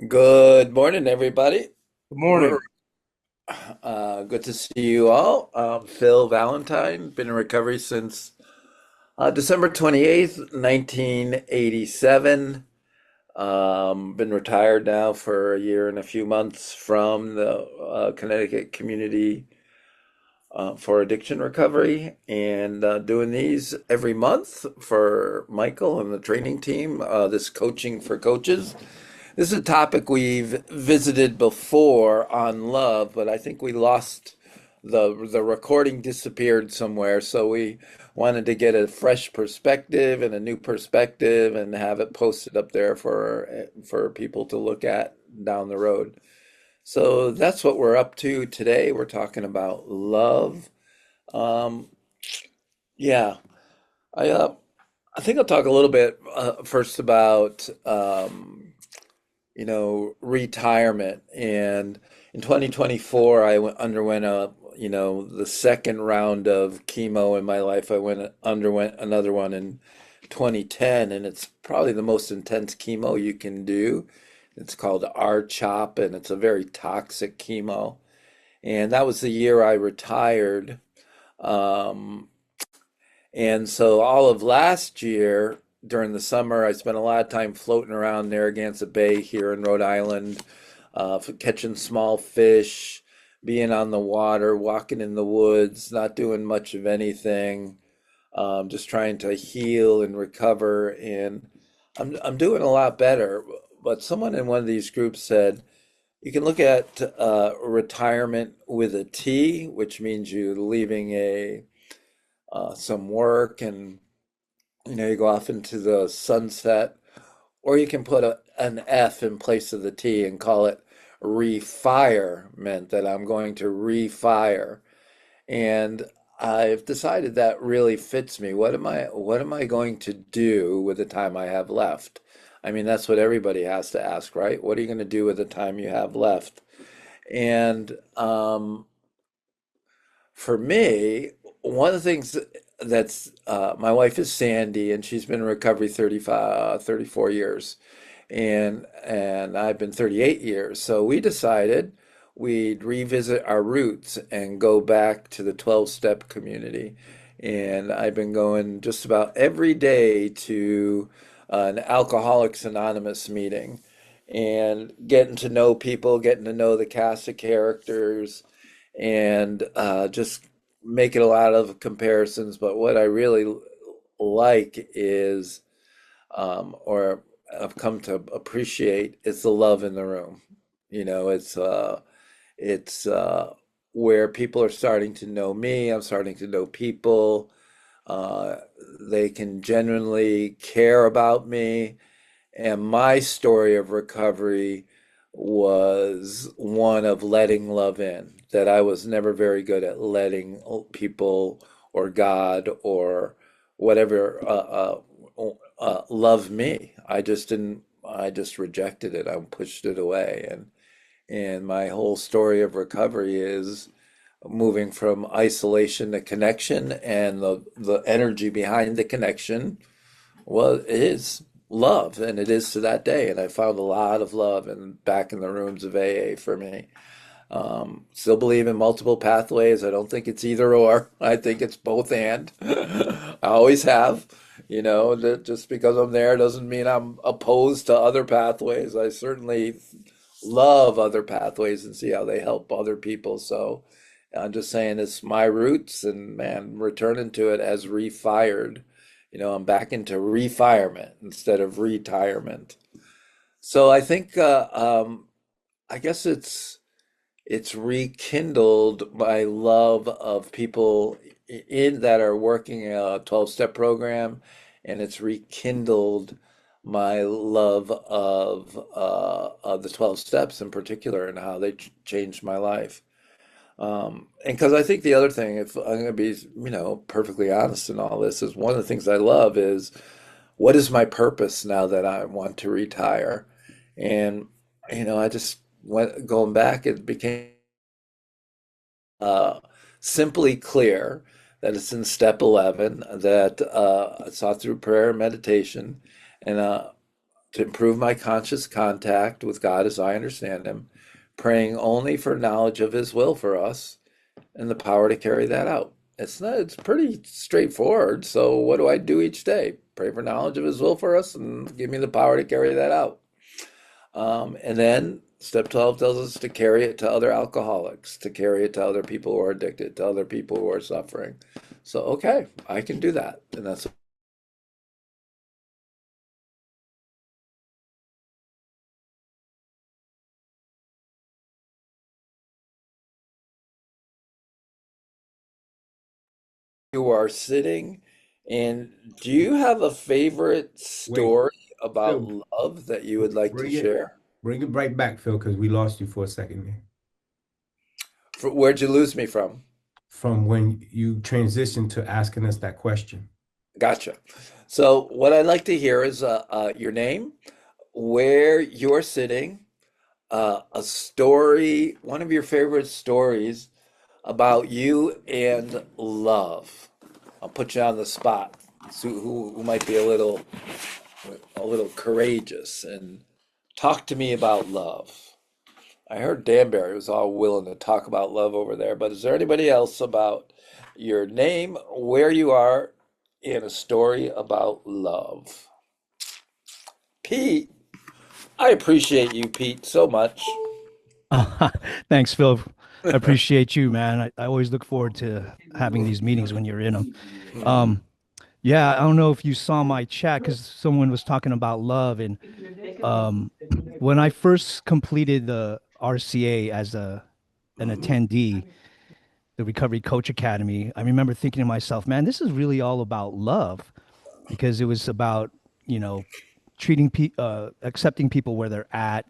Good morning, everybody. Good We're morning. good to see you all. Phil Valentine, been in recovery since December 28th, 1987. Been retired now for a year and a few months from the Connecticut community for addiction recovery and doing these every month for Michael and the training team, this coaching for coaches. This is a topic we've visited before on love, but I think we lost the recording disappeared somewhere, so we wanted to get a fresh perspective and a new perspective and have it posted up there for people to look at down the road. So that's what we're up to today. We're talking about love. Um, yeah, I uh, I think I'll talk a little bit first about retirement. And in 2024, underwent the second round of chemo in my life. Underwent another one in 2010, and it's probably the most intense chemo you can do. It's called R-CHOP, and it's a very toxic chemo. And that was the year I retired. Um, and so all of last year during the summer, I spent a lot of time floating around Narragansett Bay here in Rhode Island, catching small fish, being on the water, walking in the woods, not doing much of anything, just trying to heal and recover. And I'm doing a lot better. But someone in one of these groups said, you can look at retirement with a T, which means you're leaving a some work and you go off into the sunset, or you can put an F in place of the T and call it refirement, that I'm going to refire. And I've decided that really fits me. What am I going to do with the time I have left? I mean, that's what everybody has to ask, right? What are you going to do with the time you have left? And for me, one of the things that's my wife is Sandy, and she's been in recovery 35, 34 years, and I've been 38 years. So we decided we'd revisit our roots and go back to the 12-step community. And I've been going just about every day to an Alcoholics Anonymous meeting and getting to know people, getting to know the cast of characters, and just making a lot of comparisons. But what I really like is, or I've come to appreciate, is the love in the room. It's where people are starting to know me. I'm starting to know people. Uh, they can genuinely care about me. And my story of recovery was one of letting love in, that I was never very good at letting people or God or whatever love me. I just didn't, I just rejected it. I pushed it away. And my whole story of recovery is moving from isolation to connection, and the energy behind the connection, well, it is love, and it is to that day. And I found a lot of love back in the rooms of AA for me. Still believe in multiple pathways. I don't think it's either or. I think it's both and. I always have. That just because I'm there doesn't mean I'm opposed to other pathways. I certainly love other pathways and see how they help other people. So I'm just saying it's my roots, and man, returning to it as refired. I'm back into refirement instead of retirement. So I think I guess it's rekindled my love of people in that are working a 12-step program, and it's rekindled my love of the 12 steps in particular and how they changed my life. And because I think the other thing, if I'm going to be, perfectly honest in all this, is one of the things I love is, what is my purpose now that I want to retire? And, I just went going back, it became uh, simply clear that it's in step 11, that I saw through prayer and meditation. And to improve my conscious contact with God as I understand Him, praying only for knowledge of His will for us and the power to carry that out. It's pretty straightforward. So what do I do each day? Pray for knowledge of His will for us and give me the power to carry that out. And then step 12 tells us to carry it to other alcoholics, to carry it to other people who are addicted, to other people who are suffering. So, okay, I can do that. And that's you are sitting. And do you have a favorite Wait, story about Phil, love that you would like to share? bring it right back, Phil, because we lost you for a second there. Where'd you lose me from? From when you transitioned to asking us that question. Gotcha. So, what I'd like to hear is your name, where you're sitting, a story, one of your favorite stories about you and love. I'll put you on the spot. So who might be a little courageous and talk to me about love. I heard Danbury was all willing to talk about love over there, but is there anybody else about your name, where you are, and a story about love? Pete, I appreciate you, Pete, so much. Thanks, Phil. I appreciate you, man. I always look forward to having these meetings when you're in them. Um, yeah, I don't know if you saw my chat because someone was talking about love. And um, when I first completed the RCA as an attendee, the Recovery Coach Academy, I remember thinking to myself, man, this is really all about love because it was about, you know, accepting people where they're at,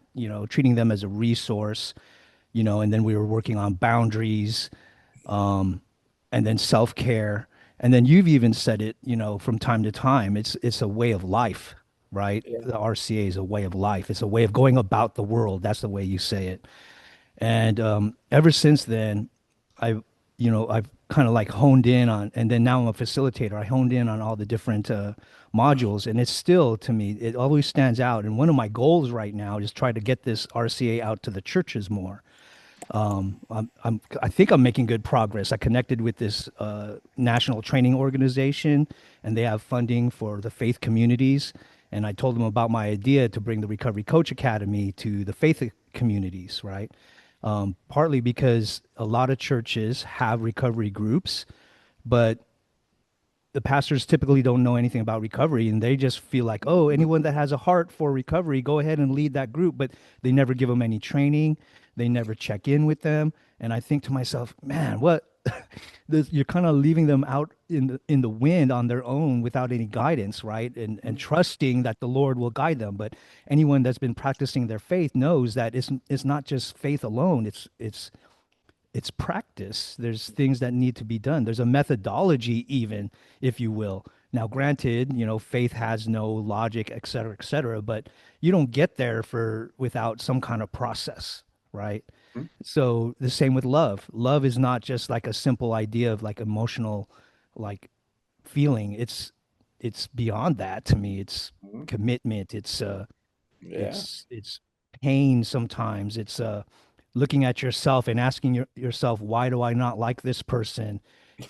treating them as a resource, and then we were working on boundaries, um, and then self-care. And then you've even said it, from time to time, it's a way of life, right? Yeah. The RCA is a way of life. It's a way of going about the world. That's the way you say it. And ever since then, I've kind of like honed in on, and then now I'm a facilitator. I honed in on all the different modules, and it's still, to me, it always stands out. And one of my goals right now is try to get this RCA out to the churches more. I think I'm making good progress. I connected with this national training organization, and they have funding for the faith communities. And I told them about my idea to bring the Recovery Coach Academy to the faith communities, right? Partly because a lot of churches have recovery groups, but the pastors typically don't know anything about recovery, and they just feel like, oh, anyone that has a heart for recovery, go ahead and lead that group. But they never give them any training, they never check in with them. And I think to myself, man, what you're kind of leaving them out in the wind on their own without any guidance, right? And trusting that the Lord will guide them. But anyone that's been practicing their faith knows that it's not just faith alone, it's practice. There's things that need to be done. There's a methodology, even, if you will. Now, granted, faith has no logic, et cetera, but you don't get there for without some kind of process, right? So the same with love. Love is not just like a simple idea of like emotional, like feeling. It's beyond that to me. It's Mhm. commitment. Yeah. It's pain sometimes. It's looking at yourself and asking yourself, why do I not like this person?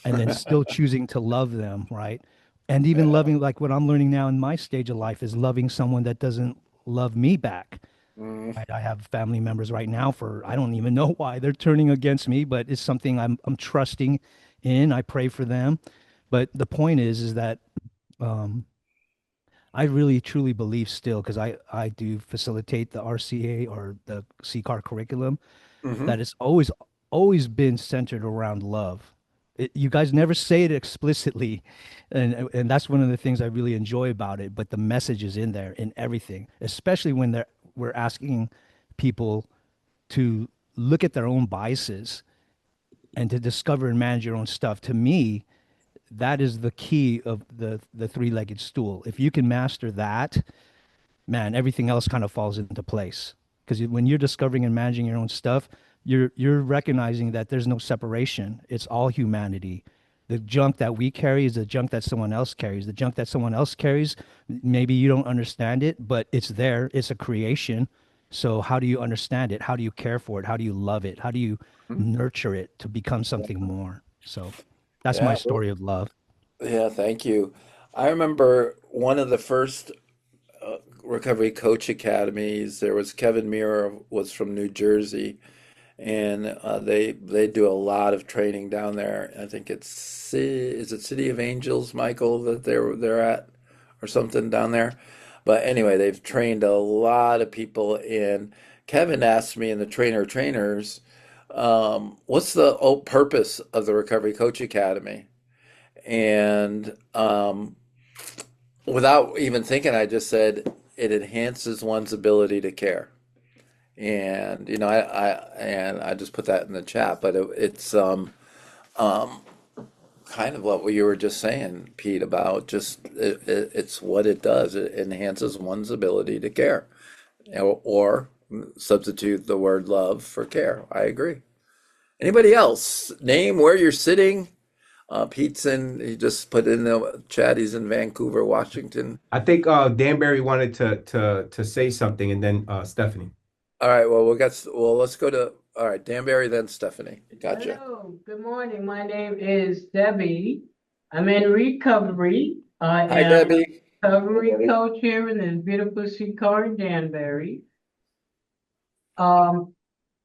And then still choosing to love them, right? And even Yeah. loving, like what I'm learning now in my stage of life, is loving someone that doesn't love me back. Mm, Right? I have family members right now for I don't even know why they're turning against me, but it's something I'm trusting in. I pray for them. But the point is that um, I really truly believe still, because I do facilitate the RCA or the CCAR curriculum, hmm that it's always been centered around love. You guys never say it explicitly, and that's one of the things I really enjoy about it. But the message is in there in everything, especially when we're asking people to look at their own biases and to discover and manage your own stuff. To me, that is the key of the three-legged stool. If you can master that, man, everything else kind of falls into place. Because when you're discovering and managing your own stuff, you're recognizing that there's no separation. It's all humanity. The junk that we carry is the junk that someone else carries. The junk that someone else carries, maybe you don't understand it, but it's there. It's a creation. So how do you understand it? How do you care for it? How do you love it? How do you nurture it to become something more? So that's my Yeah, story of love. yeah, thank you. I remember one of the first recovery coach academies. There was Kevin Muir was from New Jersey, and they do a lot of training down there. I think is it City of Angels, Michael, that they're at or something down there. But anyway, they've trained a lot of people. And Kevin asked me in the trainers, what's the purpose of the Recovery Coach Academy? And without even thinking, I just said it enhances one's ability to care. And I just put that in the chat, but it's um, kind of what you were just saying, Pete, about just it's what it does. It enhances one's ability to care, or substitute the word love for care. I agree. Anybody else? Name where you're sitting. Pete's in. He just put in the chat. He's in Vancouver, Washington. I think Danbury wanted to say something, and then Stephanie. All right. Well, let's go to. All right, Danbury, then Stephanie. Gotcha. Hello, good morning. My name is Debbie. I'm in recovery. I Hi, am Debbie. a recovery coach here in this beautiful city called Danbury. Um,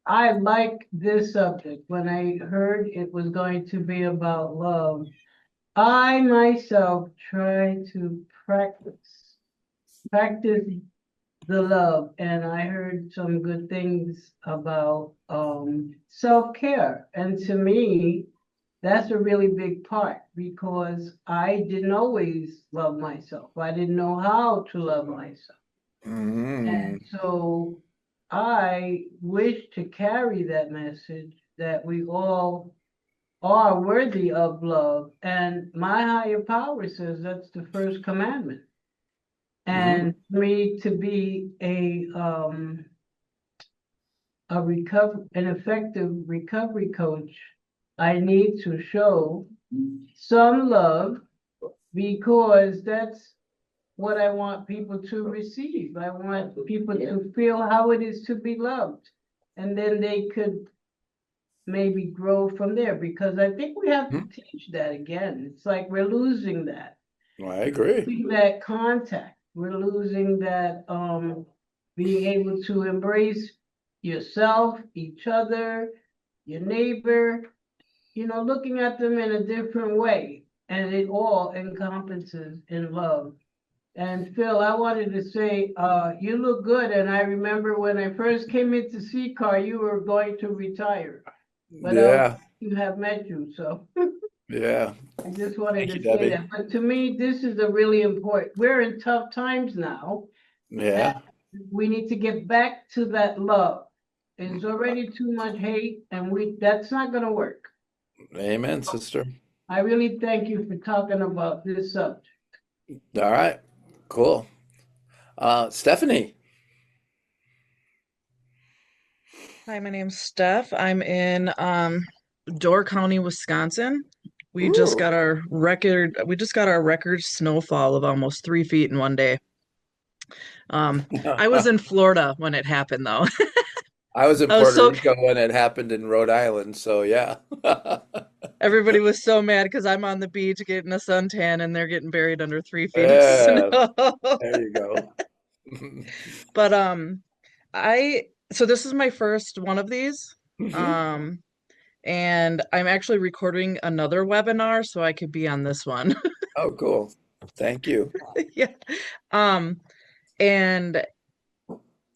I like this subject. When I heard it was going to be about love, I myself try to practice the love, and I heard some good things about self-care. And to me, that's a really big part because I didn't always love myself. I didn't know how to love myself. Mm, And so I wish to carry that message that we all are worthy of love. And my higher power says that's the first commandment. mhm. And for me to be an effective recovery coach, I need to show some love because that's what I want people to receive. I want people to feel how it is to be loved. And then they could maybe grow from there because I think we have to Mhm. teach that again. It's like we're losing that. I agree. Losing that contact. We're losing that being able to embrace yourself, each other, your neighbor, looking at them in a different way. And it all encompasses in love. And Phil, I wanted to say, you look good. And I remember when I first came into C-Car, you were going to retire, but I was Yeah, to have met you. So yeah. I just wanted Thank to you, say Debbie. that. But to me, this is a really important, we're in tough times now. And Yeah. we need to get back to that love. There's already too much hate, and that's not gonna work. Amen, sister. I really thank you for talking about this subject. All right. Cool. Stephanie. Hi, my name's Steph. I'm in Door County, Wisconsin. Ooh. We just got our record snowfall of almost 3 feet in one day. I was in Florida when it happened though. I was in I was Puerto so Rico when it happened in Rhode Island, so yeah. Everybody was so mad because I'm on the beach getting a suntan and they're getting buried under 3 feet of Yeah, snow. there you go. But I so this is my first one of these. Mhm. Um and I'm actually recording another webinar so I could be on this one. Oh, cool. Thank you. Yeah. Um, and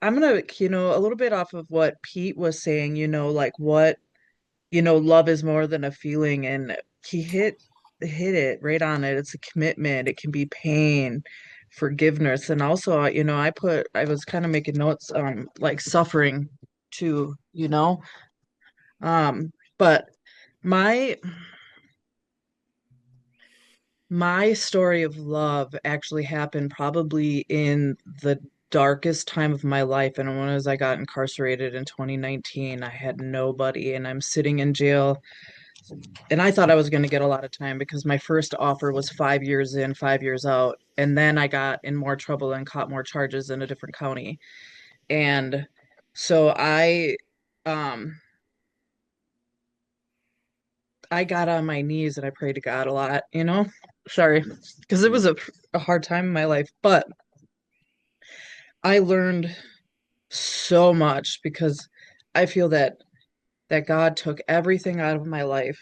I'm gonna, a little bit off of what Pete was saying, like love is more than a feeling, and he hit it right on it. It's a commitment. It can be pain, forgiveness, and also, I was kind of making notes, like suffering too, but my My story of love actually happened probably in the darkest time of my life. And when I got incarcerated in 2019, I had nobody, and I'm sitting in jail and I thought I was going to get a lot of time because my first offer was 5 years in, 5 years out. And then I got in more trouble and caught more charges in a different county. And so um, I got on my knees and I prayed to God a lot, you know? Sorry, because it was a hard time in my life, but I learned so much because I feel that God took everything out of my life,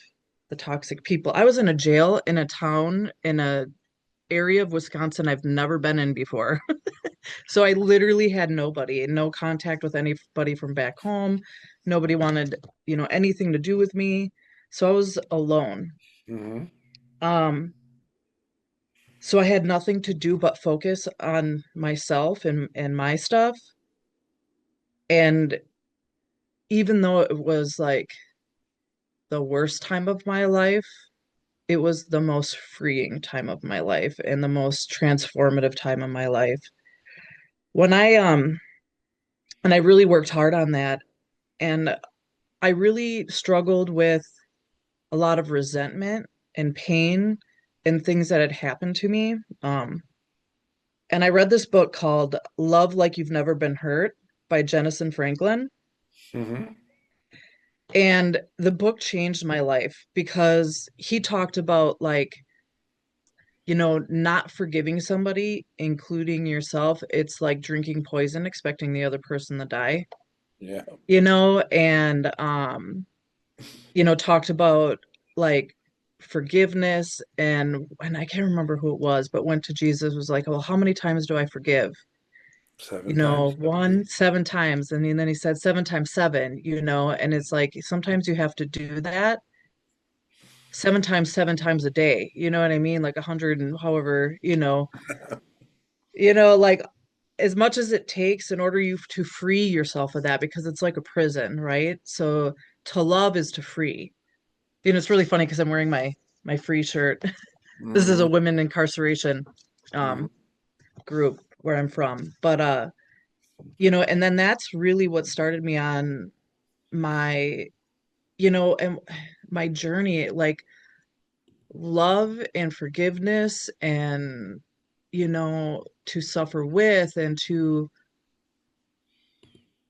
the toxic people. I was in a jail in a town in a area of Wisconsin I've never been in before. So I literally had nobody, no contact with anybody from back home. Nobody wanted, anything to do with me. So I was alone. Hmm. Um, so I had nothing to do but focus on myself and my stuff. And even though it was like the worst time of my life, it was the most freeing time of my life and the most transformative time of my life. When and I really worked hard on that, and I really struggled with a lot of resentment and pain and things that had happened to me. And I read this book called Love Like You've Never Been Hurt by Jennison Franklin. Hmm. And the book changed my life because he talked about like, not forgiving somebody, including yourself. It's like drinking poison, expecting the other person to die, Yeah. and talked about like forgiveness, and I can't remember who it was, but went to Jesus, was like, well, how many times do I forgive? 7 times 70. 7 times. And then he said 7 times 7, and it's like sometimes you have to do that 7 times 7 times a day. You know what I mean? Like 100 and however, like as much as it takes in order you to free yourself of that, because it's like a prison, right? So to love is to free. It's really funny because I'm wearing my free shirt. This is a Hmm. women incarceration Hmm. um group where I'm from. But and then that's really what started me on my, and my journey, like love and forgiveness and to suffer with and to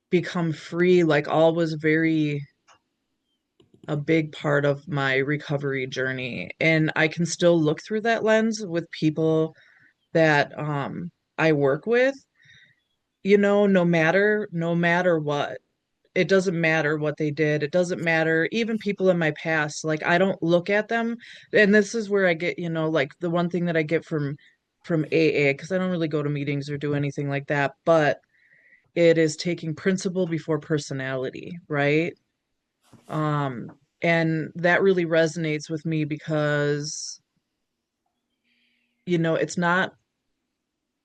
become free, like all was very a big part of my recovery journey. And I can still look through that lens with people that I work with, no matter what. It doesn't matter what they did. It doesn't matter, even people in my past. Like I don't look at them. And this is where I get, like the one thing that I get from AA, because I don't really go to meetings or do anything like that, but it is taking principle before personality, right? Um, and that really resonates with me because, it's not,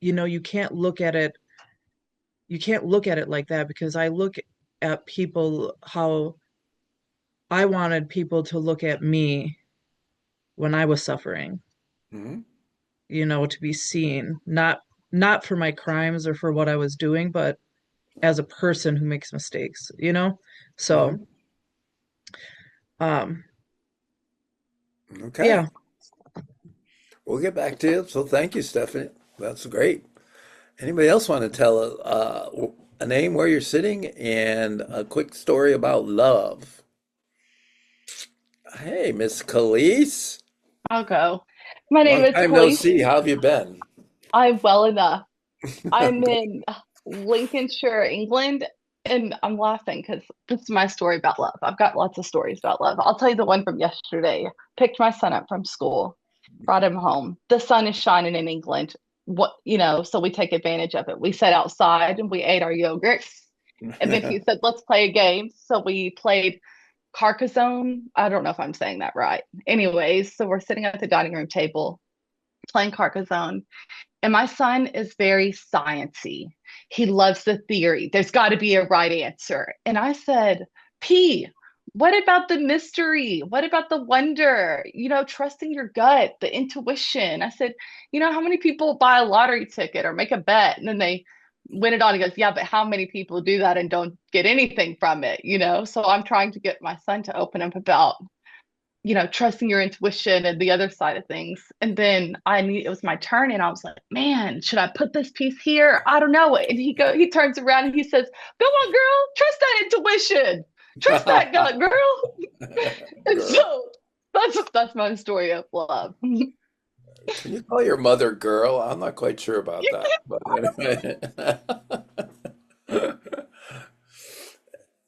you can't look at it, like that, because I look at people how I wanted people to look at me when I was suffering, Hmm. to be seen, not for my crimes or for what I was doing, but as a person who makes mistakes. So, Hmm. um, Okay. yeah. We'll get back to you. So thank you, Stephanie. That's great. Anybody else want to tell a name, where you're sitting, and a quick story about love? Hey, Miss Khalees. I'll go. My name Long is time no Khalees. see. How have you been? I'm well enough. I'm Good. in Lincolnshire, England, and I'm laughing because this is my story about love. I've got lots of stories about love. I'll tell you the one from yesterday. Picked my son up from school, brought him home. The sun is shining in England. So we take advantage of it. We sat outside and we ate our yogurts. And then he said, let's play a game. So we played Carcassonne. I don't know if I'm saying that right. Anyways, so we're sitting at the dining room table playing Carcassonne. And my son is very sciencey. He loves the theory. There's got to be a right answer. And I said, P, what about the mystery? What about the wonder? Trusting your gut, the intuition. I said, how many people buy a lottery ticket or make a bet and then they win it on? He goes, yeah, but how many people do that and don't get anything from it? So I'm trying to get my son to open up about trusting your intuition and the other side of things. And then it was my turn and I was like, man, should I put this piece here? I don't know. And he turns around and he says, go on, girl, trust that intuition. Trust that gut, girl. And Girl. so that's my story of love. Can you call your mother girl? I'm not quite sure about that, but anyway.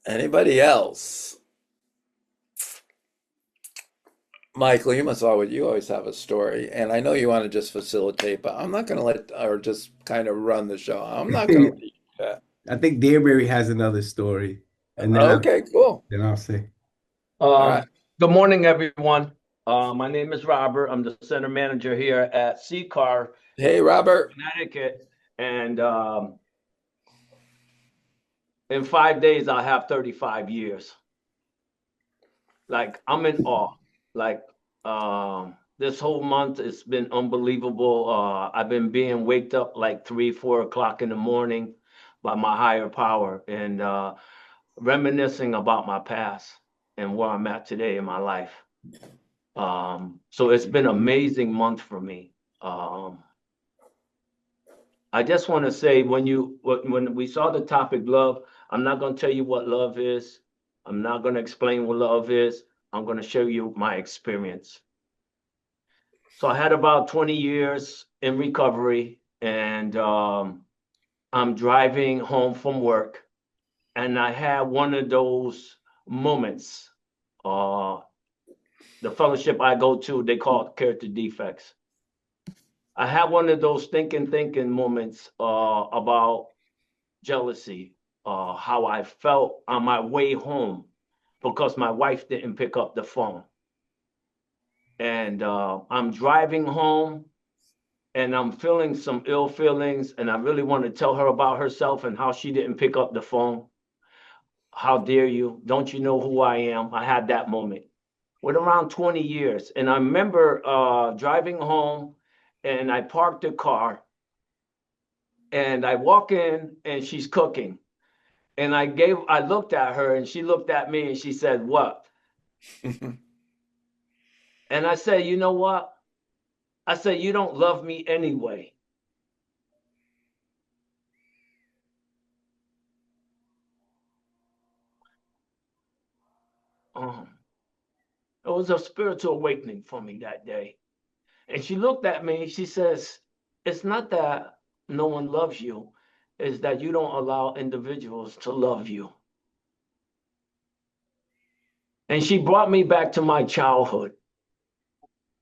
Anybody else? Michael, you always have a story, and I know you want to just facilitate, but I'm not going to or just kind of run the show. I'm not going to let you do that. I think Danbury has another story, and Okay, cool. then I'll say. All right. Good morning, everyone. My name is Robert. I'm the center manager here at CCAR, Hey, Robert. Connecticut, and in 5 days I'll have 35 years. Like, I'm in awe. Like, this whole month it's been unbelievable. I've been being waked up like 3, 4 o'clock in the morning by my higher power and reminiscing about my past and where I'm at today in my life. So it's been an amazing month for me. I just want to say when we saw the topic love, I'm not going to tell you what love is. I'm not going to explain what love is. I'm going to show you my experience. So I had about 20 years in recovery, and I'm driving home from work, and I had one of those moments. The fellowship I go to, they call it character defects. I had one of those thinking moments about jealousy, how I felt on my way home because my wife didn't pick up the phone. And I'm driving home and I'm feeling some ill feelings, and I really want to tell her about herself and how she didn't pick up the phone. How dare you? Don't you know who I am? I had that moment with around 20 years. And I remember driving home, and I parked the car, and I walk in and she's cooking. And I looked at her and she looked at me and she said, "What?" And I said, "You know what?" I said, "You don't love me anyway." It was a spiritual awakening for me that day. And she looked at me and she says, "It's not that no one loves you, it's that you don't allow individuals to love you." And she brought me back to my childhood.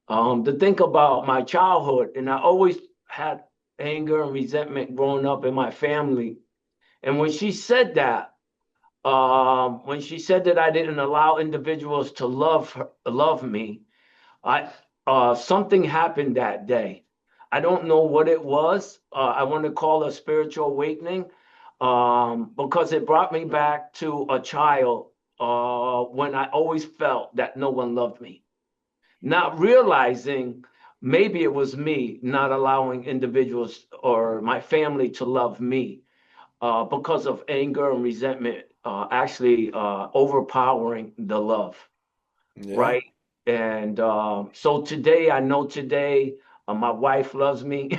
To think about my childhood, and I always had anger and resentment growing up in my family. And when she said that, I didn't allow individuals to love me, something happened that day. I don't know what it was. I want to call it a spiritual awakening, because it brought me back to a child when I always felt that no one loved me, not realizing maybe it was me not allowing individuals or my family to love me because of anger and resentment actually overpowering the love. Yeah. Right. And so today, I know today my wife loves me.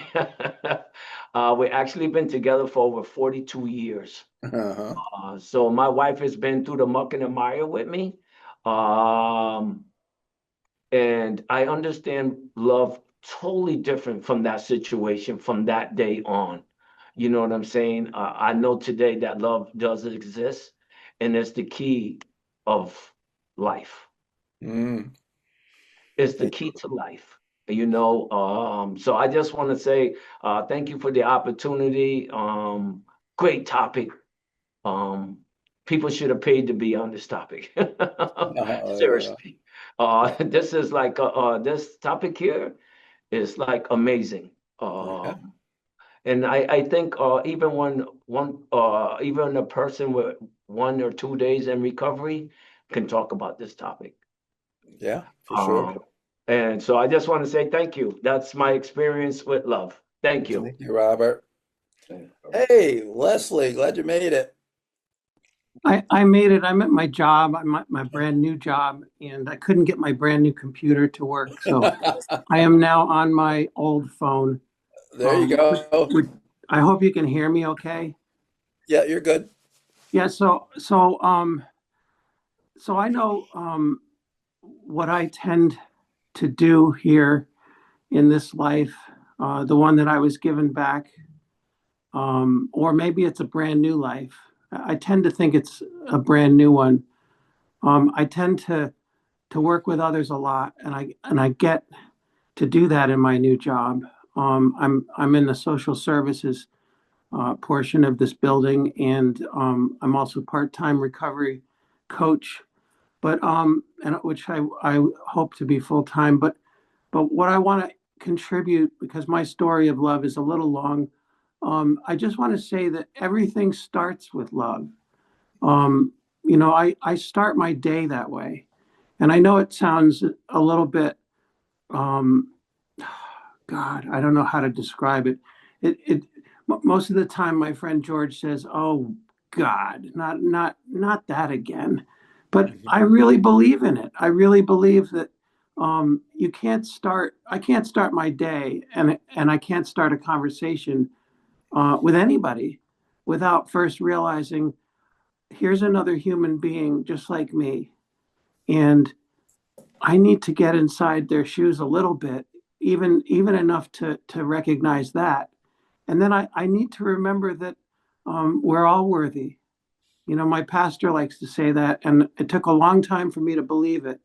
We actually been together for over 42 years. Uh-huh. So my wife has been through the muck and the mire with me. And I understand love totally different from that situation from that day on. You know what I'm saying? I know today that love does exist, and it's the key of life. Mm. It's the key to life. So I just want to say thank you for the opportunity. Great topic. Um, People should have paid to be on this topic. Yeah. Seriously. This is like this topic here is like amazing. Yeah. And I think even a person with 1 or 2 days in recovery can talk about this topic. Yeah, for sure. And so I just want to say thank you. That's my experience with love. Thank you. Thank you, Robert. Hey, Leslie, glad you made it. I made it. I'm at my job. I'm at my brand new job, and I couldn't get my brand new computer to work. So I am now on my old phone. There you go. Which I hope you can hear me okay. Yeah, you're good. Yeah, so I know what I tend to do here in this life, the one that I was given back, or maybe it's a brand new life. I tend to think it's a brand new one. I tend to work with others a lot, and I get to do that in my new job. I'm in the social services portion of this building, and I'm also part-time recovery coach. But and which I hope to be full-time. But what I want to contribute, because my story of love is a little long, I just want to say that everything starts with love. Um, I start my day that way. And I know it sounds a little bit, um, God, I don't know how to describe it. Most of the time, my friend George says, "Oh God, not that again." But I really believe in it. I really believe that you can't start. I can't start my day, and I can't start a conversation with anybody without first realizing here's another human being just like me, and I need to get inside their shoes a little bit, even enough to recognize that. And then I need to remember that we're all worthy. My pastor likes to say that, and it took a long time for me to believe it.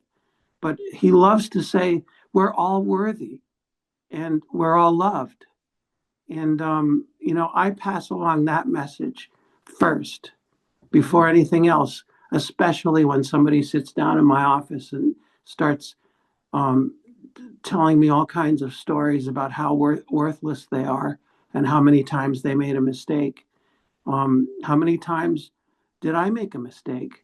But he loves to say we're all worthy and we're all loved. And I pass along that message first before anything else, especially when somebody sits down in my office and starts um, telling me all kinds of stories about how worthless they are and how many times they made a mistake. How many times did I make a mistake?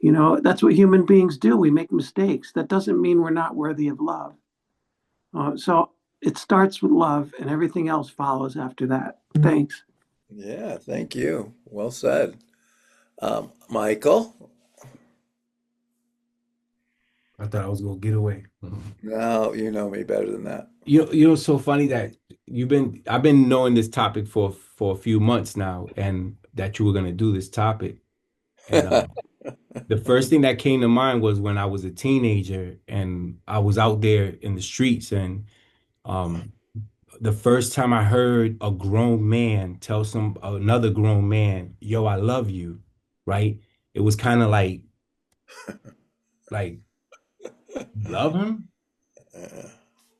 That's what human beings do. We make mistakes. That doesn't mean we're not worthy of love. So it starts with love, and everything else follows after that. Thanks. Yeah, thank you. Well said. Michael? I thought I was gonna get away. No, you know me better than that. It's so funny that I've been knowing this topic for a few months now, and that you were gonna do this topic. And the first thing that came to mind was when I was a teenager and I was out there in the streets, and um, the first time I heard a grown man tell another grown man, "Yo, I love you," right? It was kind of like love him, Uh,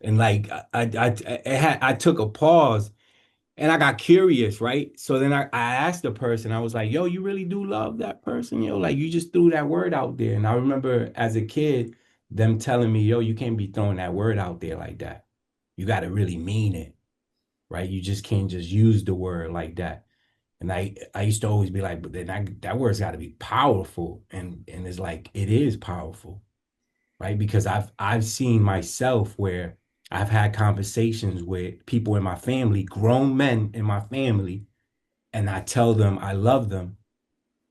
and like I took a pause. And I got curious, right? So then I asked the person, I was like, yo, you really do love that person? Yo, like you just threw that word out there. And I remember as a kid, them telling me, yo, you can't be throwing that word out there like that. You got to really mean it, right? You just can't just use the word like that. And I used to always be like, but then that word's got to be powerful. And it's like, it is powerful, right? Because I've seen myself where I've had conversations with people in my family, grown men in my family, and I tell them I love them,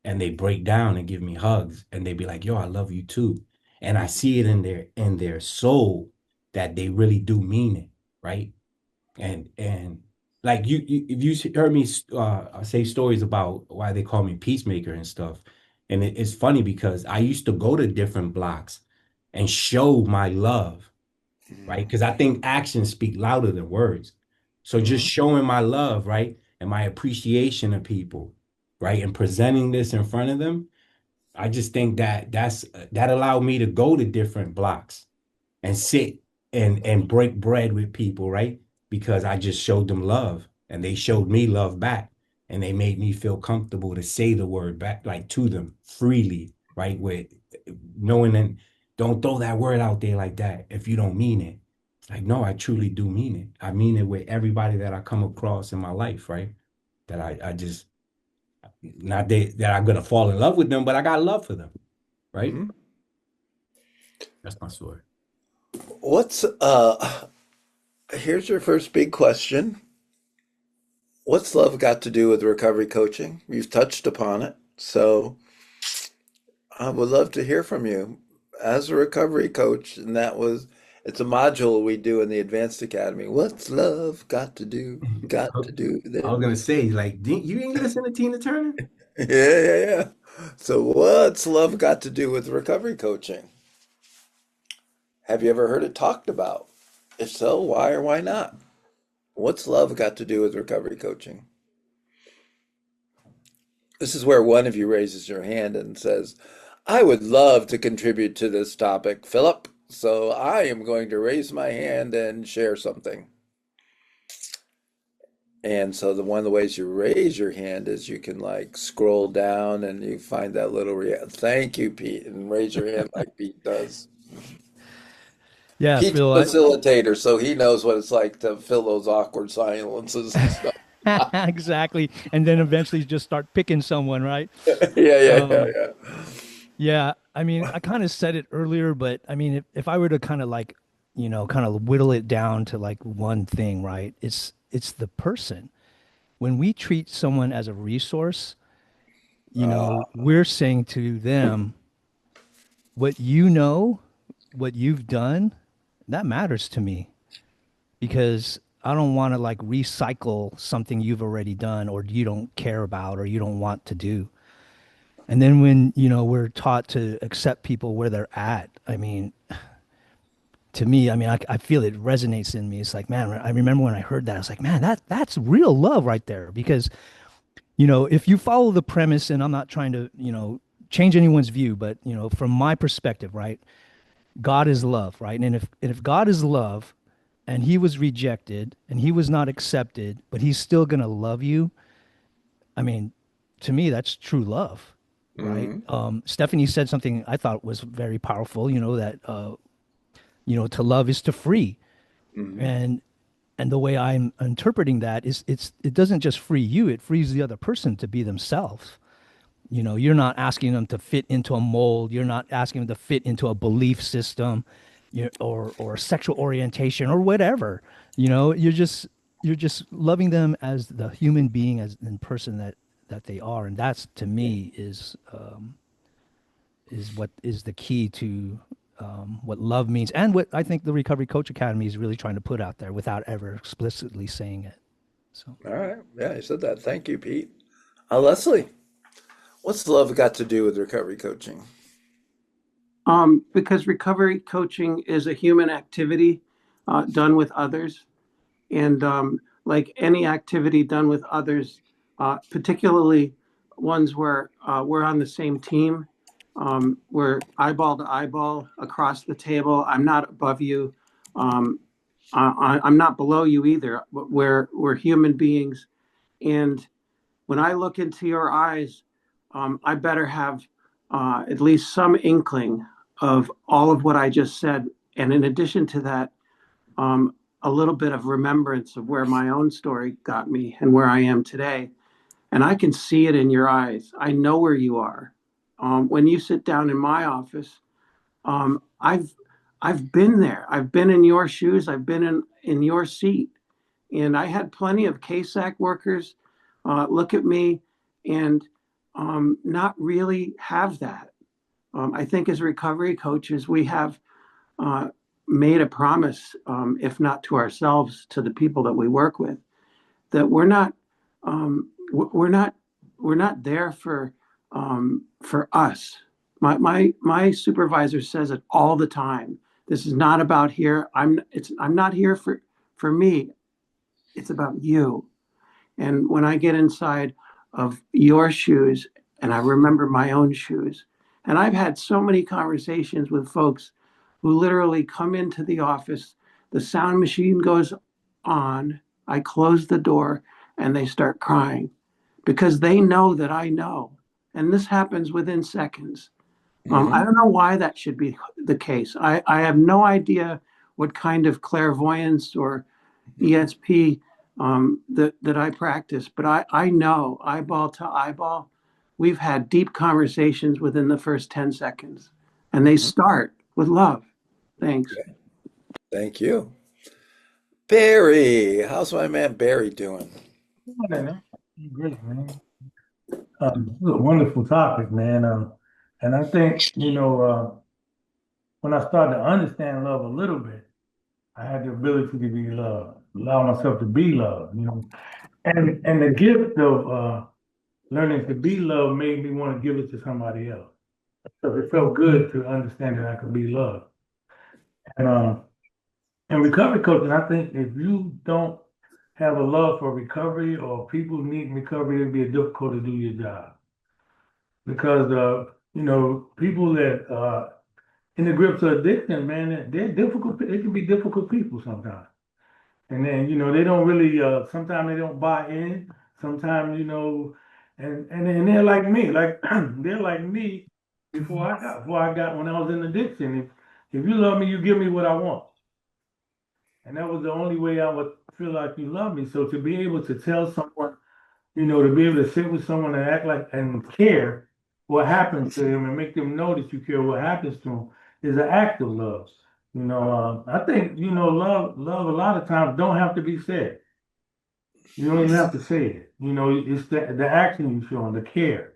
and they break down and give me hugs, and they be like, "Yo, I love you too." And I see it in their soul that they really do mean it, right? And like if you heard me say stories about why they call me peacemaker and stuff, and it's funny because I used to go to different blocks and show my love, right? Because I think actions speak louder than words. So just mhm. showing my love, right, and my appreciation of people, right, and presenting this in front of them, I just think that allowed me to go to different blocks and sit and break bread with people, right? Because I just showed them love and they showed me love back, and they made me feel comfortable to say the word back like to them freely, right? With knowing that don't throw that word out there like that if you don't mean it. It's like, no, I truly do mean it. I mean it with everybody that I come across in my life, right? That I just not that I'm gonna fall in love with them, but I got love for them, right? Mhm. That's my story. What's here's your first big question. What's love got to do with recovery coaching? You've touched upon it. So, I would love to hear from you as a recovery coach, and it's a module we do in the Advanced Academy. What's love got to do with I was it? gonna say, like, you ain't listen to Tina Turner? Yeah, yeah, yeah. So what's love got to do with recovery coaching? Have you ever heard it talked about? If so, why or why not? What's love got to do with recovery coaching? This is where one of you raises your hand and says, I would love to contribute to this topic, Philip. So I am going to raise my hand and share something. And so one of the ways you raise your hand is you can like scroll down and you find that little thank you, Pete, and raise your hand like Pete does. Yeah, Pete's a Phil, facilitator, so he knows what it's like to fill those awkward silences and stuff. exactly. And then eventually just start picking someone, right? Yeah, yeah, yeah, Um, yeah. yeah, I mean, I kind of said it earlier, but I mean, if I were to kind of like, kind of whittle it down to like one thing, right? It's the person. When we treat someone as a resource, Uh, we're saying to them, what you know, what you've done, that matters to me because I don't want to like recycle something you've already done or you don't care about or you don't want to do. And then when, we're taught to accept people where they're at, I mean, to me, I mean, I feel it resonates in me. It's like, man, I remember when I heard that, I was like, man, that's real love right there. Because, if you follow the premise, and I'm not trying to, change anyone's view, but, from my perspective, right? God is love, right? And if God is love and he was rejected and he was not accepted, but he's still going to love you, I mean, to me, that's true love, right? mhm, Stephanie said something I thought was very powerful, that, to love is to free. mhm, And the way I'm interpreting that is it doesn't just free you, it frees the other person to be themselves. You're not asking them to fit into a mold. You're not asking them to fit into a belief system, or sexual orientation or whatever. You're just loving them as the human being, as in person that they are, and that's to me is what is the key to what love means, and what I think the Recovery Coach Academy is really trying to put out there without ever explicitly saying it. So. all right. Yeah, you said that. Thank you, Pete. Leslie, what's love got to do with recovery coaching? Because recovery coaching is a human activity done with others. And like any activity done with others, particularly ones where we're on the same team, we're eyeball to eyeball across the table. I'm not above you. Um, I'm not below you either. But we're human beings. And when I look into your eyes, I better have at least some inkling of all of what I just said. And in addition to that, um, a little bit of remembrance of where my own story got me and where I am today. And I can see it in your eyes. I know where you are. When you sit down in my office, um, I've I've been there. I've been in your shoes. I've been in your seat. And I had plenty of KSAC workers look at me and not really have that. I think as recovery coaches, we have uh, made a promise, if not to ourselves, to the people that we work with, that we're not we're not there for us. My supervisor says it all the time. This is not about here. I'm not here for me. It's about you. And when I get inside of your shoes and I remember my own shoes, and I've had so many conversations with folks who literally come into the office, the sound machine goes on, I close the door, and they start crying because they know that I know. And this happens within seconds. I Hmm. don't know why that should be the case. I have no idea what kind of clairvoyance or ESP that I practice, but I know eyeball to eyeball, we've had deep conversations within the first 10 seconds, and they Hmm. start with love. Thanks. Thank you. Barry, how's my man Barry doing? Man, great, man. This is a wonderful topic, man. And I think, when I started to understand love a little bit, I had the ability to be loved, allow myself to be loved. And the gift of learning to be loved made me want to give it to somebody else. So it felt good to understand that I could be loved. And in recovery coaching, I think if you don't have a love for recovery or people needing recovery, it'd be difficult to do your job. Because people that in the grips of addiction, man, they're difficult. It can be difficult people sometimes. And then, they don't really, sometimes they don't buy in. Sometimes, and they're like me, like they're like me before I got when I was in addiction. If you love me, you give me what I want. And that was the only way I would feel like you love me. So to be able to tell someone, to be able to sit with someone and act like and care what happens to them and make them know that you care what happens to them is an act of love. I think, love a lot of times don't have to be said. You don't even have to say it. It's the action you show and the care.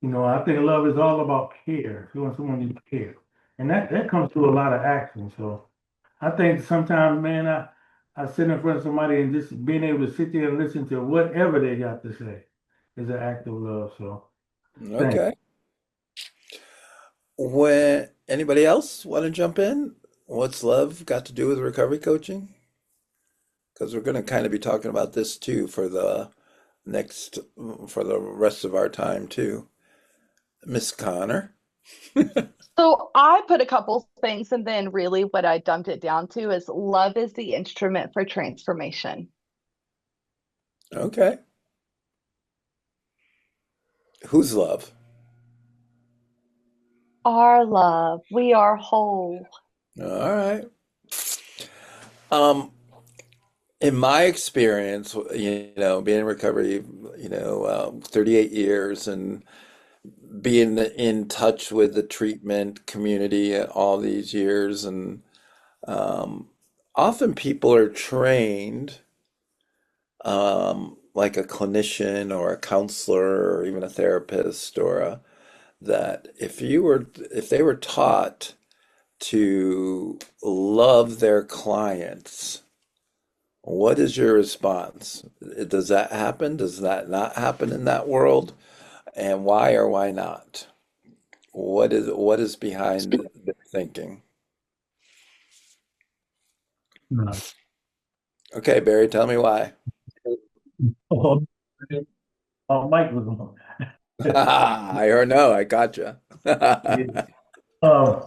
I think love is all about care, showing someone you care. And that comes through a lot of action. So I think sometimes, man, I sit in front of somebody and just being able to sit there and listen to whatever they got to say is an act of love. So thanks. Okay. When anybody else want to jump in? What's love got to do with recovery coaching? Because we're going to kind of be talking about this too next for the rest of our time too. Miss Connor. So I put a couple things, and then really what I dumped it down to is love is the instrument for transformation. Okay. Who's love? Our love, we are whole. All right. Um, in my experience, being in recovery, 38 years and being in touch with the treatment community all these years, and often people are trained, like a clinician or a counselor or even a therapist that if they were taught to love their clients, what is your response? Does that happen? Does that not happen in that world? And why or why not? What is behind their thinking? No. Okay, Barry, tell me why. Oh, Mike was on. I heard no, I gotcha. Yeah. Um,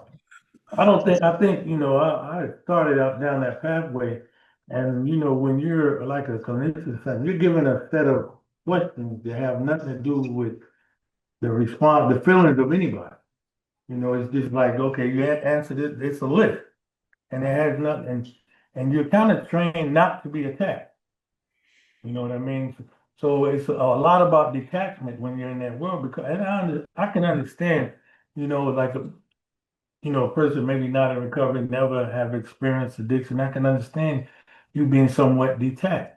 I think, I started out down that pathway. And, when you're like a clinician, you're given a set of questions that have nothing to do with the response, the feelings of anybody. It's just like, okay, you answered it, it's a list. And it has nothing, and you're kind of trained not to be attacked. You know what I mean? So it's a lot about detachment when you're in that world because, and I can understand, like a person maybe not in recovery, never have experienced addiction. I can understand you being somewhat detached.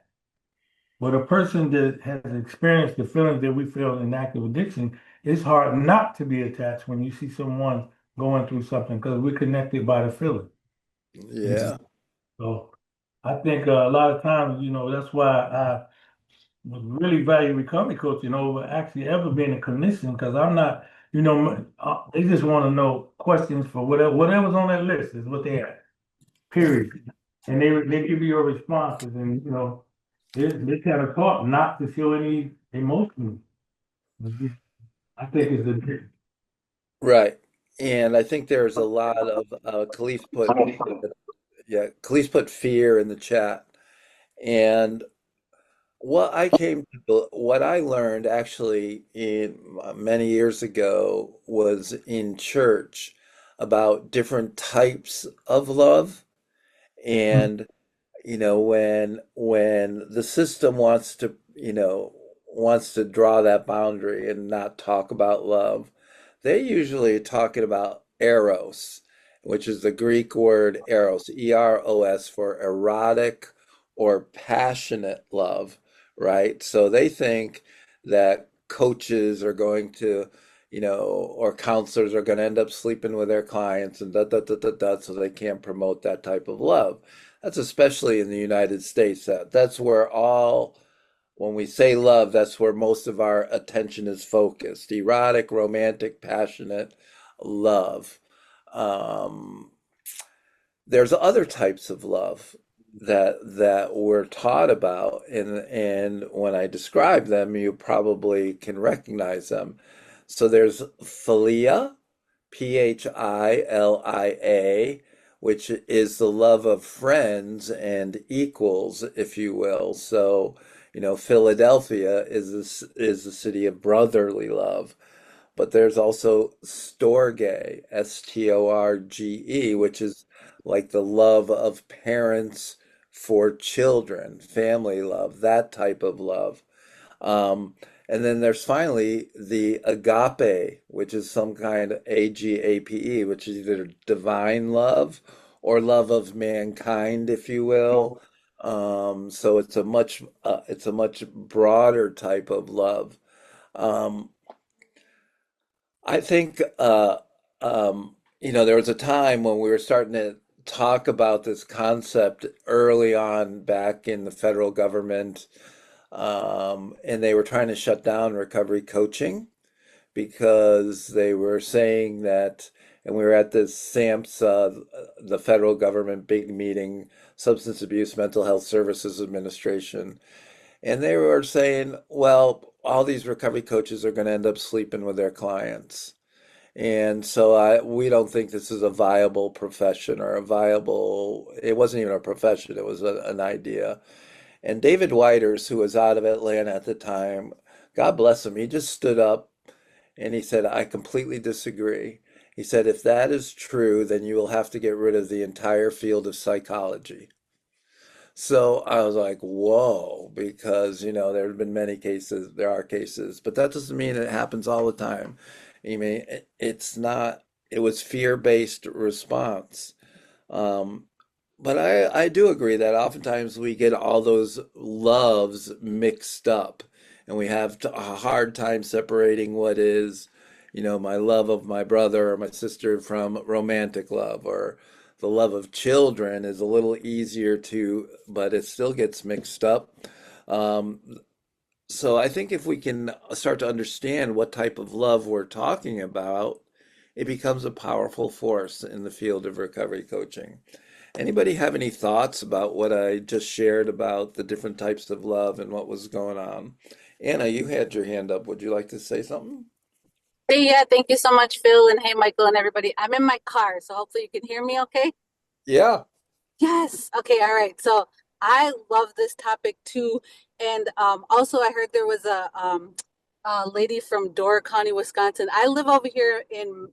But a person that has experienced the feelings that we feel in active addiction, it's hard not to be attached when you see someone going through something because we're connected by the feeling. Yeah. So I think a lot of times, that's why I would really value recovery coaching over actually ever being a clinician because I'm not, they just want to know questions for whatever's on that list is what they have, period. And they give you your responses and, they kind of taught not to feel any emotion. I think it's the Right. And I think there's a lot of Khalees put fear in the chat. And what I learned actually in many years ago was in church about different types of love. And when the system wants to draw that boundary and not talk about love, they usually are talking about eros, which is the Greek word eros, eros, for erotic or passionate love, right? So they think that coaches are going to or counselors are going to end up sleeping with their clients and so they can't promote that type of love. That's especially in the United States. That's where when we say love, that's where most of our attention is focused. Erotic, romantic, passionate love. Um, there's other types of love that we're taught about, and when I describe them, you probably can recognize them. So there's philia, Philia, which is the love of friends and equals, if you will. So, Philadelphia is the city of brotherly love. But there's also storge, Storge, which is like the love of parents for children, family love, that type of love. Um, and then there's finally the agape, which is some kind of agape, which is either divine love or love of mankind, if you will. So it's a much broader type of love. Um, I think there was a time when we were starting to talk about this concept early on back in the federal government, and they were trying to shut down recovery coaching because they were saying that, and we were at this SAMPS, the federal government big meeting, Substance Abuse Mental Health Services Administration, and they were saying, well, all these recovery coaches are going to end up sleeping with their clients. And so we don't think this is a viable profession or it wasn't even a profession, it was an idea. And David Whiters, who was out of Atlanta at the time, God bless him, he just stood up and he said, I completely disagree. He said, if that is true, then you will have to get rid of the entire field of psychology. So I was like, whoa, because, there have been there are cases, but that doesn't mean it happens all the time. I mean, it's not, it was fear-based response. Um, but I do agree that oftentimes we get all those loves mixed up and we have a hard time separating what is, my love of my brother or my sister from romantic love, or the love of children is a little easier but it still gets mixed up. Um, so I think if we can start to understand what type of love we're talking about, it becomes a powerful force in the field of recovery coaching. Anybody have any thoughts about what I just shared about the different types of love and what was going on? Anna, you had your hand up. Would you like to say something? Hey, yeah, thank you so much, Phil, and hey, Michael, and everybody. I'm in my car, so hopefully you can hear me okay. Yeah. Yes. Okay. All right. So I love this topic too. And also, I heard there was a lady from Door County, Wisconsin. I live over here in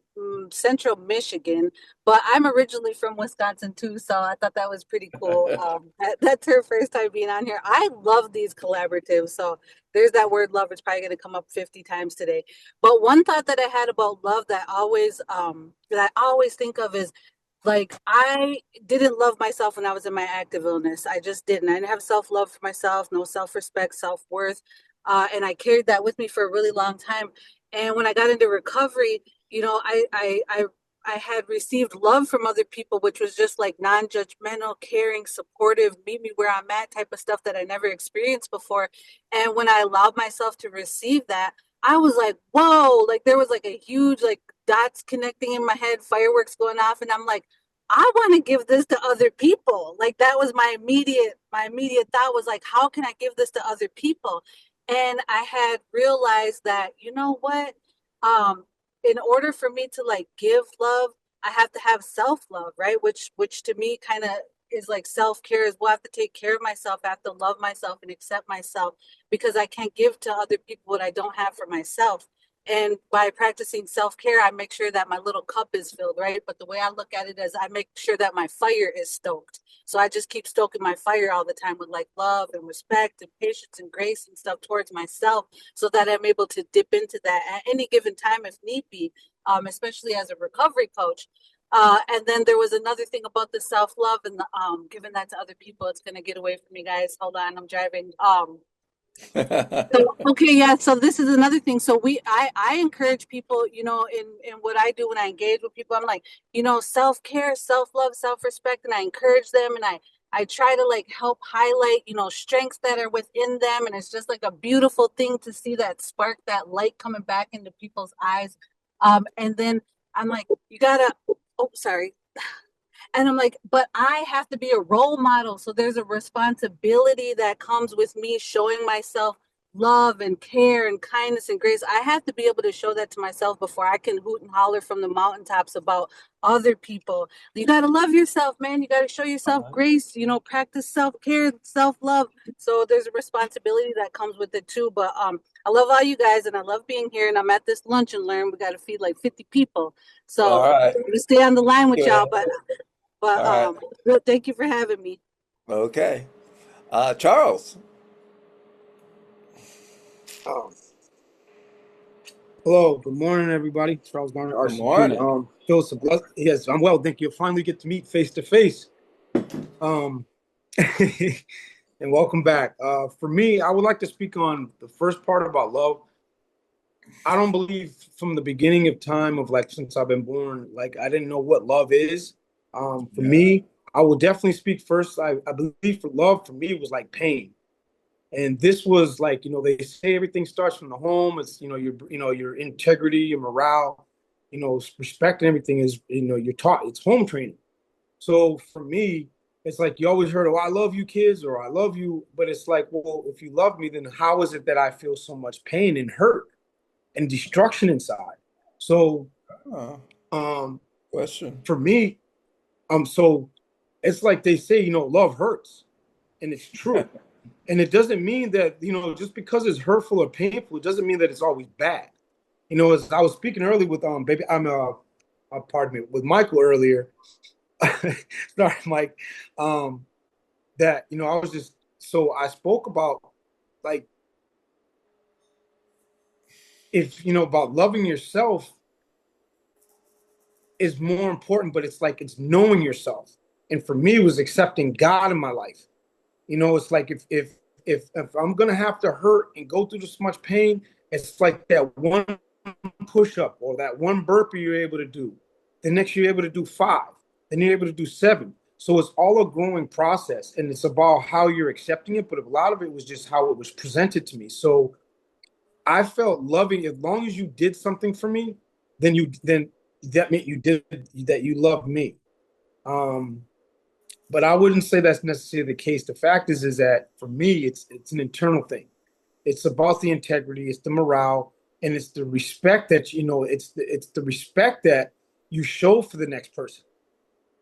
central Michigan, but I'm originally from Wisconsin too. So I thought that was pretty cool. That's her first time being on here. I love these collaboratives. So there's that word love. It's probably going to come up 50 times today. But one thought that I had about love that I always think of is, like, I didn't love myself when I was in my active illness. I just didn't. I didn't have self-love for myself, no self-respect, self-worth. And I carried that with me for a really long time. And when I got into recovery, I had received love from other people, which was just like non-judgmental, caring, supportive, meet me where I'm at type of stuff that I never experienced before. And when I allowed myself to receive that, I was like, whoa, like there was like a huge like dots connecting in my head, fireworks going off, and I'm like, I want to give this to other people. Like that was my immediate thought was like, how can I give this to other people? And I had realized that, you know what? In order for me to like give love, I have to have self-love, right? Which to me kind of is like self-care is, well, I have to take care of myself. I have to love myself and accept myself because I can't give to other people what I don't have for myself. And by practicing self-care, I make sure that my little cup is filled, right? But the way I look at it is I make sure that my fire is stoked. So I just keep stoking my fire all the time with like love and respect and patience and grace and stuff towards myself so that I'm able to dip into that at any given time if need be, especially as a recovery coach. And then there was another thing about the self-love and the giving that to other people. It's going to get away from me, guys. Hold on, I'm driving. So, okay, yeah. So this is another thing. So I encourage people, in what I do when I engage with people, I'm like, self-care, self-love, self-respect, and I encourage them, and I try to like help highlight, strengths that are within them, and it's just like a beautiful thing to see that spark, that light coming back into people's eyes. And then I'm like, you gotta. Oh, sorry. And I'm like, but I have to be a role model. So there's a responsibility that comes with me showing myself love and care and kindness and grace. I have to be able to show that to myself before I can hoot and holler from the mountaintops about other people. You got to love yourself, man. You got to show yourself grace, practice self-care, self-love. So there's a responsibility that comes with it too. But I love all you guys and I love being here. And I'm at this lunch and learn. We got to feed like 50 people. So All right. we stay on the line with y'all, Yeah. but All right. well, thank you for having me. Okay. Charles. Um, Hello, good morning, everybody. Charles Garner, Good RCP. morning. Phil's a bless. Yes, I'm well. Thank you. Finally get to meet face to face. Um, and welcome back. For me, I would like to speak on the first part about love. I don't believe from the beginning of time of like since I've been born, like I didn't know what love is. For Yeah. me, I will definitely speak first. I believe for love for me was like pain. And this was like, they say everything starts from the home. It's, your integrity, your morale, respect and everything is, you're taught. It's home training. So for me, it's like you always heard, oh, I love you kids, or I love you. But it's like, well, if you love me, then how is it that I feel so much pain and hurt and destruction inside? So Oh, um, question. for me, so it's like they say, love hurts, and it's true. And it doesn't mean that, just because it's hurtful or painful, it doesn't mean that it's always bad. As I was speaking earlier with baby, pardon me, with Michael earlier. Sorry, Mike. That I was just so I spoke about like if about loving yourself is more important, but it's like it's knowing yourself. And for me, it was accepting God in my life. It's like if I'm gonna have to hurt and go through this much pain, it's like that one push up or that one burpee you're able to do. The next you're able to do 5, then you're able to do 7. So it's all a growing process, and it's about how you're accepting it. But a lot of it was just how it was presented to me. So I felt loving as long as you did something for me, then that meant you did that you loved me. Um, but I wouldn't say that's necessarily the case. The fact is that for me, it's an internal thing. It's about the integrity, it's the morale, and it's the respect that it's the respect that you show for the next person.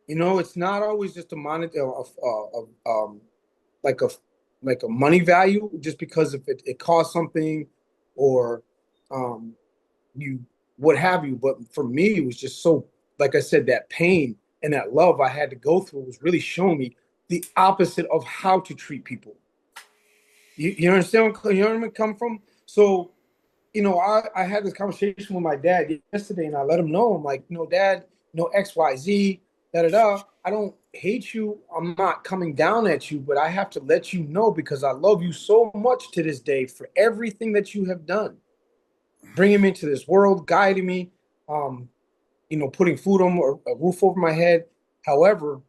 It's not always just a monetary, like a like a money value, just because if it costs something, or um, you what have you. But for me, it was just so, like I said, that pain and that love I had to go through was really showing me the opposite of how to treat people. You understand where I come from? So, I had this conversation with my dad yesterday, and I let him know. I'm like, Dad, XYZ, da da da. I don't hate you. I'm not coming down at you, but I have to let you know because I love you so much to this day for everything that you have done, bringing me into this world, guiding me, um, putting food on or a roof over my head. However,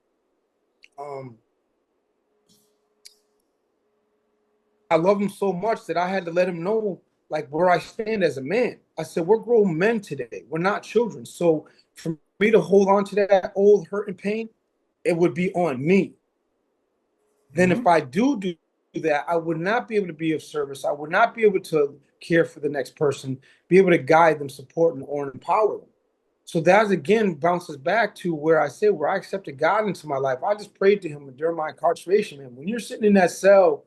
um, I love him so much that I had to let him know like where I stand as a man. I said, we're grown men today. We're not children. So for me to hold on to that old hurt and pain, it would be on me. Then if Mhm. I do that, I would not be able to be of service. I would not be able to care for the next person, be able to guide them, support them, or empower them. So that again bounces back to where I said, where I accepted God into my life. I just prayed to him during my incarceration. And when you're sitting in that cell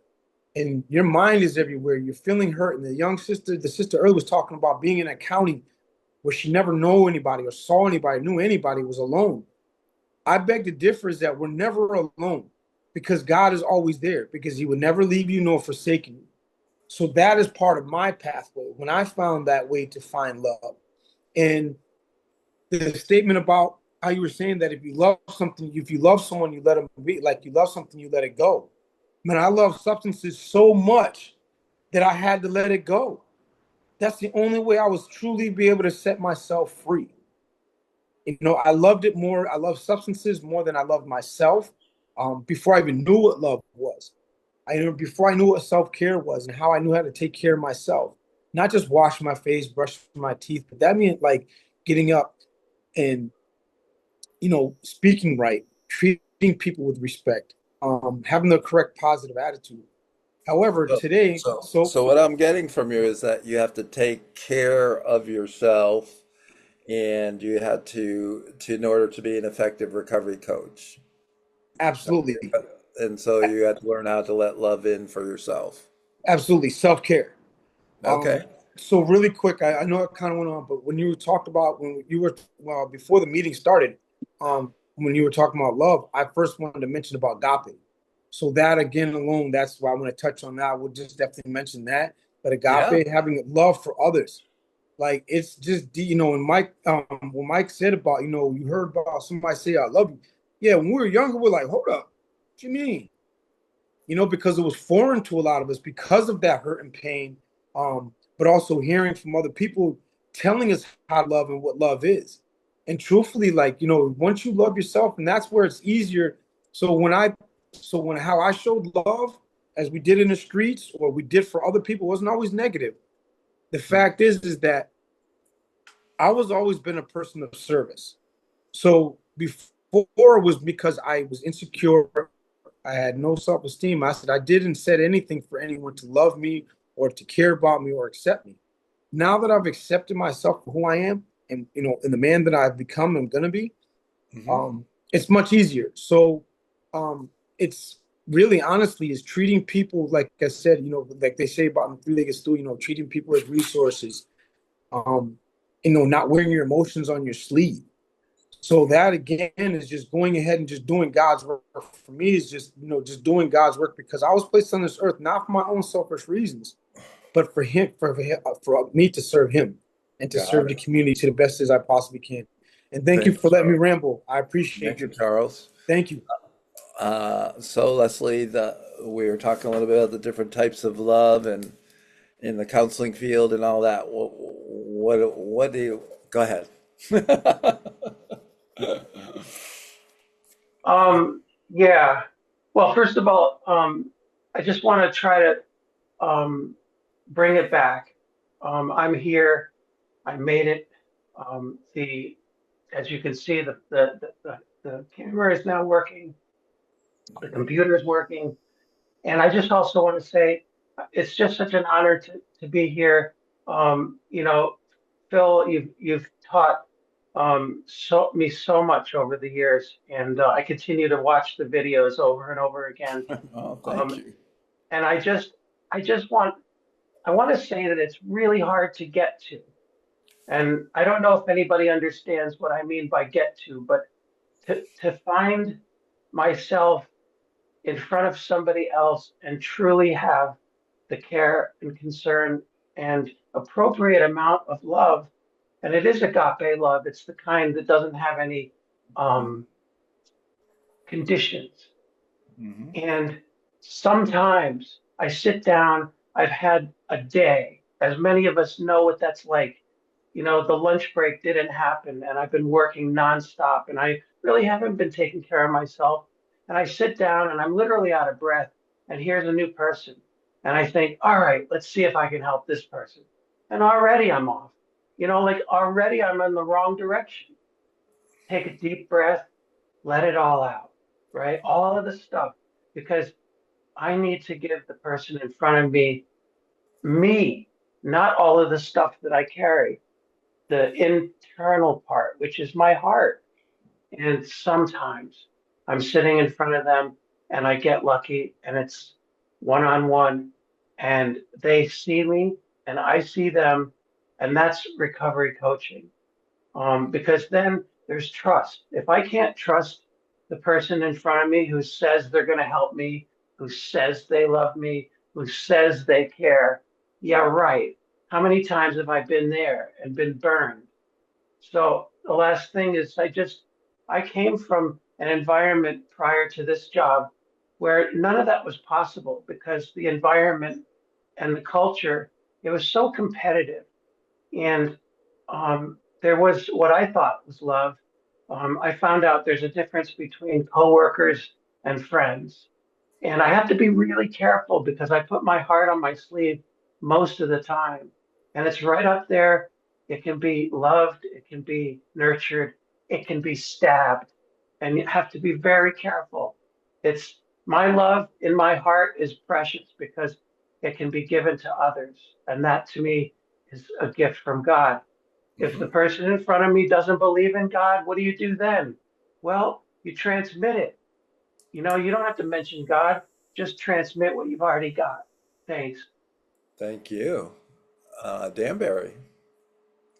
and your mind is everywhere, you're feeling hurt. And the sister earlier was talking about being in a county where she never knew anybody or saw anybody, knew anybody, was alone. I beg to differ is that we're never alone because God is always there, because he would never leave you nor forsake you. So that is part of my pathway when I found that way to find love. And the statement about how you were saying that if you love someone, you let them be, like you love something, you let it go. Man, I love substances so much that I had to let it go. That's the only way I was truly be able to set myself free. You know, I loved it more. I love substances more than I loved myself. Before I even knew what love was, before I knew what self care was and how I knew how to take care of myself, not just wash my face, brush my teeth, but that meant like getting up and speaking right, treating people with respect, having the correct positive attitude. However, So, today, so what I'm getting from you is that you have to take care of yourself, and you had to in order to be an effective recovery coach. absolutely, And so you had to learn how to let love in for yourself. absolutely self care. Okay. So really quick, I know it kind of went on, but when you talked about when you were well before the meeting started, when you were talking about love, I first wanted to mention about agape. So that again alone, that's why I want to touch on that. I would just definitely mention that. But Yeah. agape, having love for others, like it's just when Mike said about you heard about somebody say I love you. Yeah, when we were younger, we're like, hold up, what you mean? Because it was foreign to a lot of us because of that hurt and pain, but also hearing from other people telling us how to love and what love is. And truthfully, like, once you love yourself, and that's where it's easier. So when how I showed love as we did in the streets or we did for other people wasn't always negative. The fact is that I was always been a person of service. So before it was because I was insecure, I had no self-esteem. I said I didn't set anything for anyone to love me or to care about me or accept me. Now that I've accepted myself for who I am and and the man that I've become and gonna be, Hmm. it's much easier. So it's really honestly is treating people like I said, like they say about the three-legged stool, treating people as resources, um, not wearing your emotions on your sleeve. So that again is just going ahead and just doing God's work. For me, is just doing God's work because I was placed on this earth not for my own selfish reasons, but for him, for me to serve him and to serve Got the it. community to the best as I possibly can. And thank you Thank for you, letting me Charles. ramble. I Thank appreciate you, you. Charles. Thank you. So Leslie, we were talking a little bit about the different types of love and in the counseling field and all that. What do you, go ahead. Yeah. Well, first of all, I just want to try to um, bring it back. I'm here. I made it. As you can see, the camera is now working. The computer is working. And I just also want to say it's just such an honor to be here. Phil, you've taught me so much over the years, and I continue to watch the videos over and over again. Oh, thank Um, you. and I just want to say that it's really hard to get to. And I don't know if anybody understands what I mean by get to, but to find myself in front of somebody else and truly have the care and concern and appropriate amount of love. And it is agape love. It's the kind that doesn't have any um, conditions. Hmm. And sometimes I sit down, I've had a day, as many of us know what that's like. The lunch break didn't happen, and I've been working nonstop, and I really haven't been taking care of myself. And I sit down and I'm literally out of breath, and here's a new person. And I think, all right, let's see if I can help this person. And already I'm off. Like already I'm in the wrong direction. Take a deep breath, let it all out, right? All of the stuff, because I need to give the person in front of me, not all of the stuff that I carry, the internal part, which is my heart. And sometimes I'm sitting in front of them and I get lucky and it's one on one and they see me and I see them. And that's recovery coaching. Because then there's trust. If I can't trust the person in front of me who says they're going to help me, who says they love me, who says they care, yeah, right. How many times have I been there and been burned? So the last thing is I came from an environment prior to this job where none of that was possible because the environment and the culture, it was so competitive. And there was what I thought was love. I found out there's a difference between coworkers and friends. And I have to be really careful because I put my heart on my sleeve most of the time. And it's right up there. It can be loved, it can be nurtured, it can be stabbed. And you have to be very careful. It's my love in my heart is precious because it can be given to others. And that to me is a gift from God. If the Hmm. person in front of me doesn't believe in God, what do you do then? Well, you transmit it. You know, you don't have to mention God, just transmit what you've already got. Thanks. Thank you. Danbury.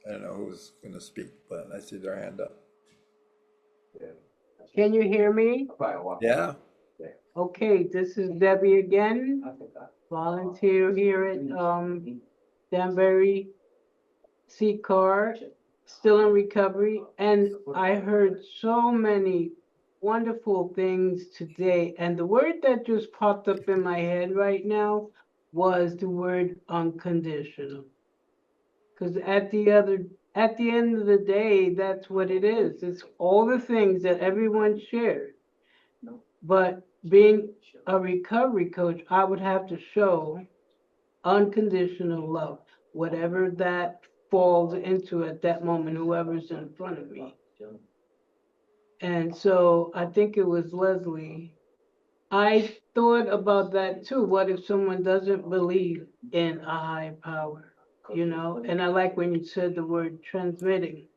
I don't know who's going to speak, but I see their hand up. Can you hear me? Yeah. Okay, this is Debbie again, volunteer here at Danbury C-Car, still in recovery. And I heard so many wonderful things today. And the word that just popped up in my head right now was the word unconditional. Because at the end of the day, that's what it is. It's all the things that everyone shared. But being a recovery coach, I would have to show unconditional love, whatever that falls into at that moment, whoever's in front of me. And so I think it was Leslie. I thought about that too. What if someone doesn't believe in a high power? You know, and I like when you said the word transmitting,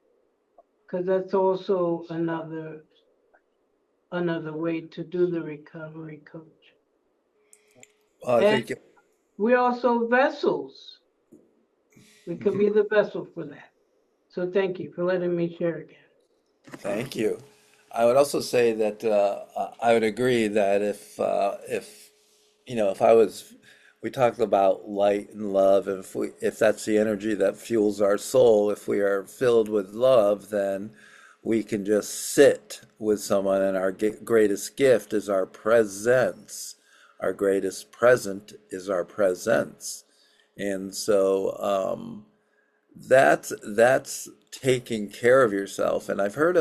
because that's also another way to do the recovery coach. Well, I And think, we're also vessels. We could mhm. be the vessel for that. So thank you for letting me share again. Thank you. I would also say that I would agree that if if I was, we talked about light and love, and if that's the energy that fuels our soul, if we are filled with love, then we can just sit with someone, and our greatest gift is our presence. Our greatest present is our presence, and so that's taking care of yourself. And I heard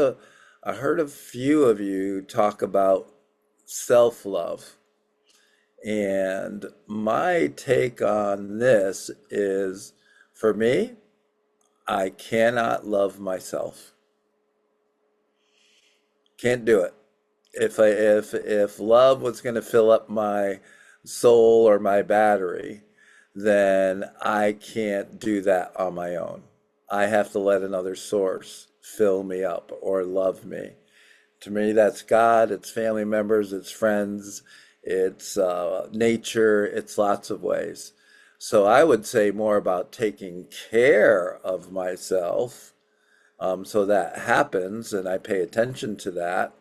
a few of you talk about self-love. And my take on this is, for me, I cannot love myself. Can't do it. If love was going to fill up my soul or my battery, then I can't do that on my own. I have to let another source fill me up or love me. To me, that's God, it's family members, it's friends, it's nature, it's lots of ways. So I would say more about taking care of myself, so that happens and I pay attention to that.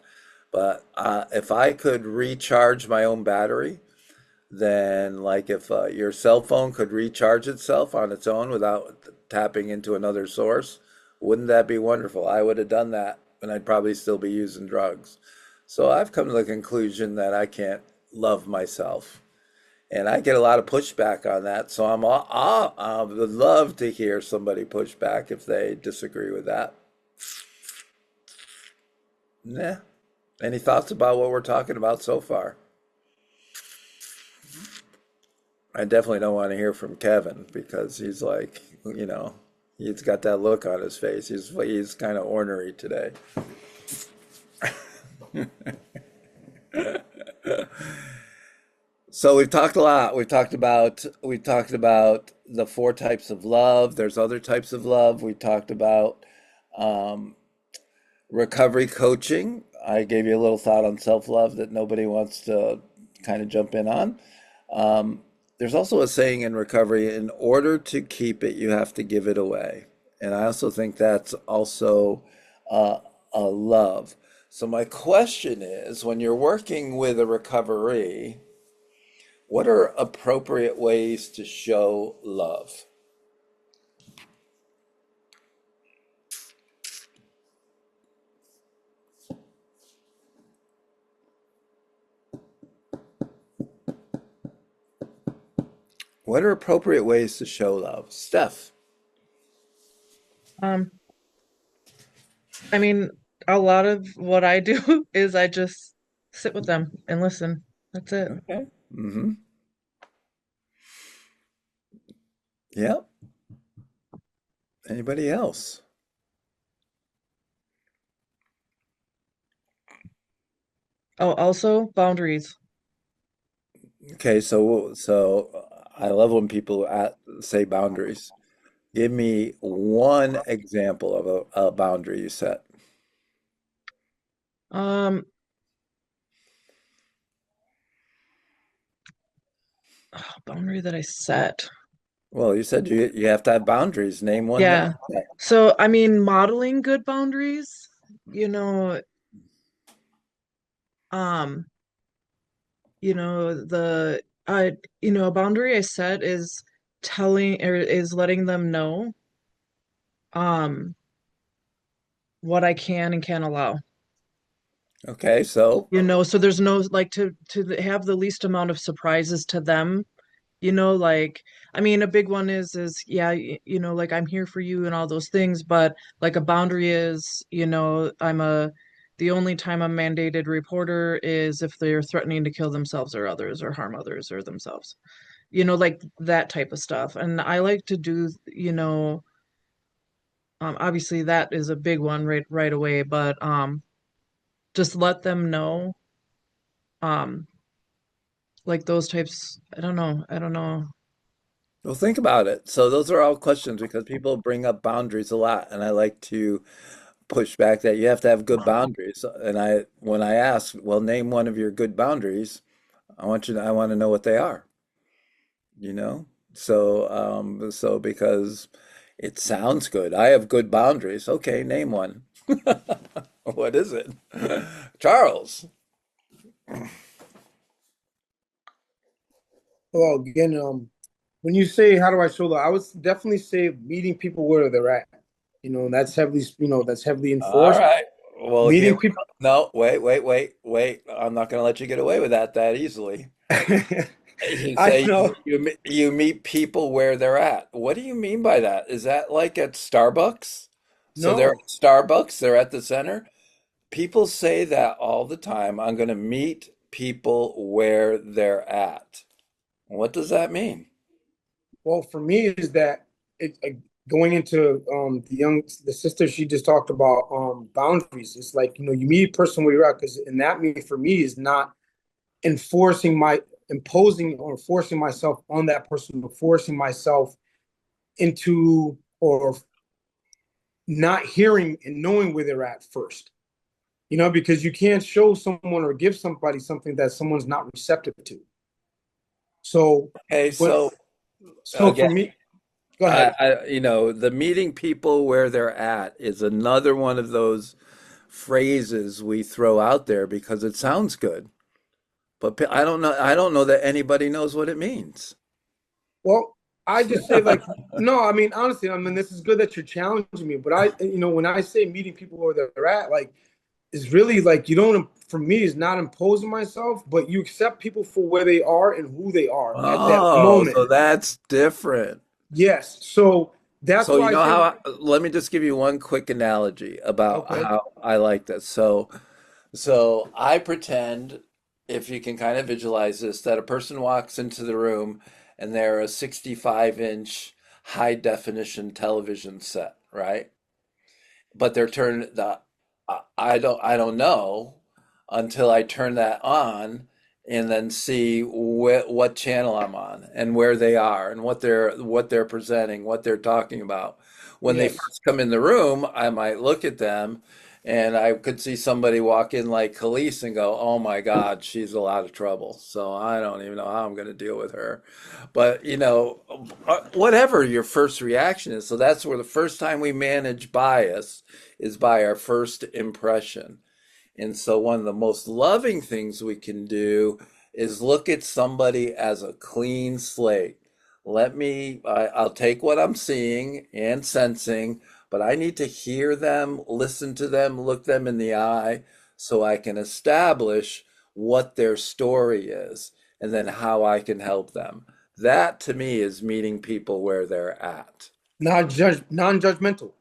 But if I could recharge my own battery, then like if your cell phone could recharge itself on its own without tapping into another source, wouldn't that be wonderful? I would have done that, and I'd probably still be using drugs. So I've come to the conclusion that I can't love myself. And I get a lot of pushback on that. So I would love to hear somebody push back if they disagree with that. Nah. Any thoughts about what we're talking about so far? I definitely don't want to hear from Kevin because he's like, he's got that look on his face. He's kind of ornery today. So we've talked a lot. We've talked about the four types of love. There's other types of love. We talked about um, recovery coaching. I gave you a little thought on self-love that nobody wants to kind of jump in on. Um, there's also a saying in recovery, in order to keep it, you have to give it away. And I also think that's also uh, a love. So my question is, when you're working with a recovery, what are appropriate ways to show love? What are appropriate ways to show love? Steph. Um, I mean, a lot of what I do is I just sit with them and listen. That's it. Okay. Mm-hmm. Yep. Anybody else? Oh, also boundaries. Okay, so I love when people say boundaries. Give me one example of a boundary you set. Um, boundary that I set. Well, you said you have to have boundaries. Name one that Yeah. you set. So, I mean, modeling good boundaries, you know, um, the a boundary I set is telling or is letting them know um what I can and can't allow. Okay, so So there's no like to have the least amount of surprises to them, like I mean a big one is yeah, like I'm here for you and all those things, but like a boundary is, the only time a mandated reporter is if they're threatening to kill themselves or others or harm others or themselves. Like that type of stuff. And I like to do, obviously that is a big one right away, but just let them know, um, like those types. I don't know. well, think about it. So those are all questions because people bring up boundaries a lot, and I like to push back that you have to have good boundaries. And when I ask, well, name one of your good boundaries, I want to know what they are, you know? So because it sounds good. I have good boundaries. Okay, name one. What is it? Charles. Well, again, when you say how do I show love, I would definitely say meeting people where they're at. That's heavily All enforced. right. Well, here Meeting we people. go. No, wait. I'm not going to let you get away with that easily. You I say know. you meet people where they're at. What do you mean by that? Is that like at Starbucks? So they're No. at Starbucks, they're at the center. People say that all the time. I'm going to meet people where they're at. What does that mean? Well, for me, is that going into the sister she just talked about boundaries. It's like you meet a person where you're at, because and that mean for me is not enforcing my imposing or forcing myself on that person, but forcing myself into or not hearing and knowing where they're at first. Because you can't show someone or give somebody something that someone's not receptive to. So, Okay, but so so again, for me, go ahead. the meeting people where they're at is another one of those phrases we throw out there because it sounds good. But I don't know that anybody knows what it means. Well, I just say like, no, I mean, honestly, I mean, this is good that you're challenging me, but when I say meeting people where they're at, like, is really like, you don't, for me, is not imposing myself, but you accept people for where they are and who they are at that Oh, moment. so that's different. Yes. So that's So you why I know say, how let me just give you one quick analogy about okay, how I like this. So I pretend, if you can kind of visualize this, that a person walks into the room and they're a 65-inch high definition television set, right? But they're turned the I don't know until I turn that on and then see what channel I'm on and where they are and what they're presenting, what they're talking about. When they yes. first come in the room, I might look at them and I could see somebody walk in like Khalees and go, "Oh my God, she's a lot of trouble." So I don't even know how I'm going to deal with her. But whatever your first reaction is, so that's where the first time we manage bias is by our first impression. And so, one of the most loving things we can do is look at somebody as a clean slate. I'll take what I'm seeing and sensing, but I need to hear them, listen to them, look them in the eye so I can establish what their story is and then how I can help them. That to me is meeting people where they're at. Non-judgmental.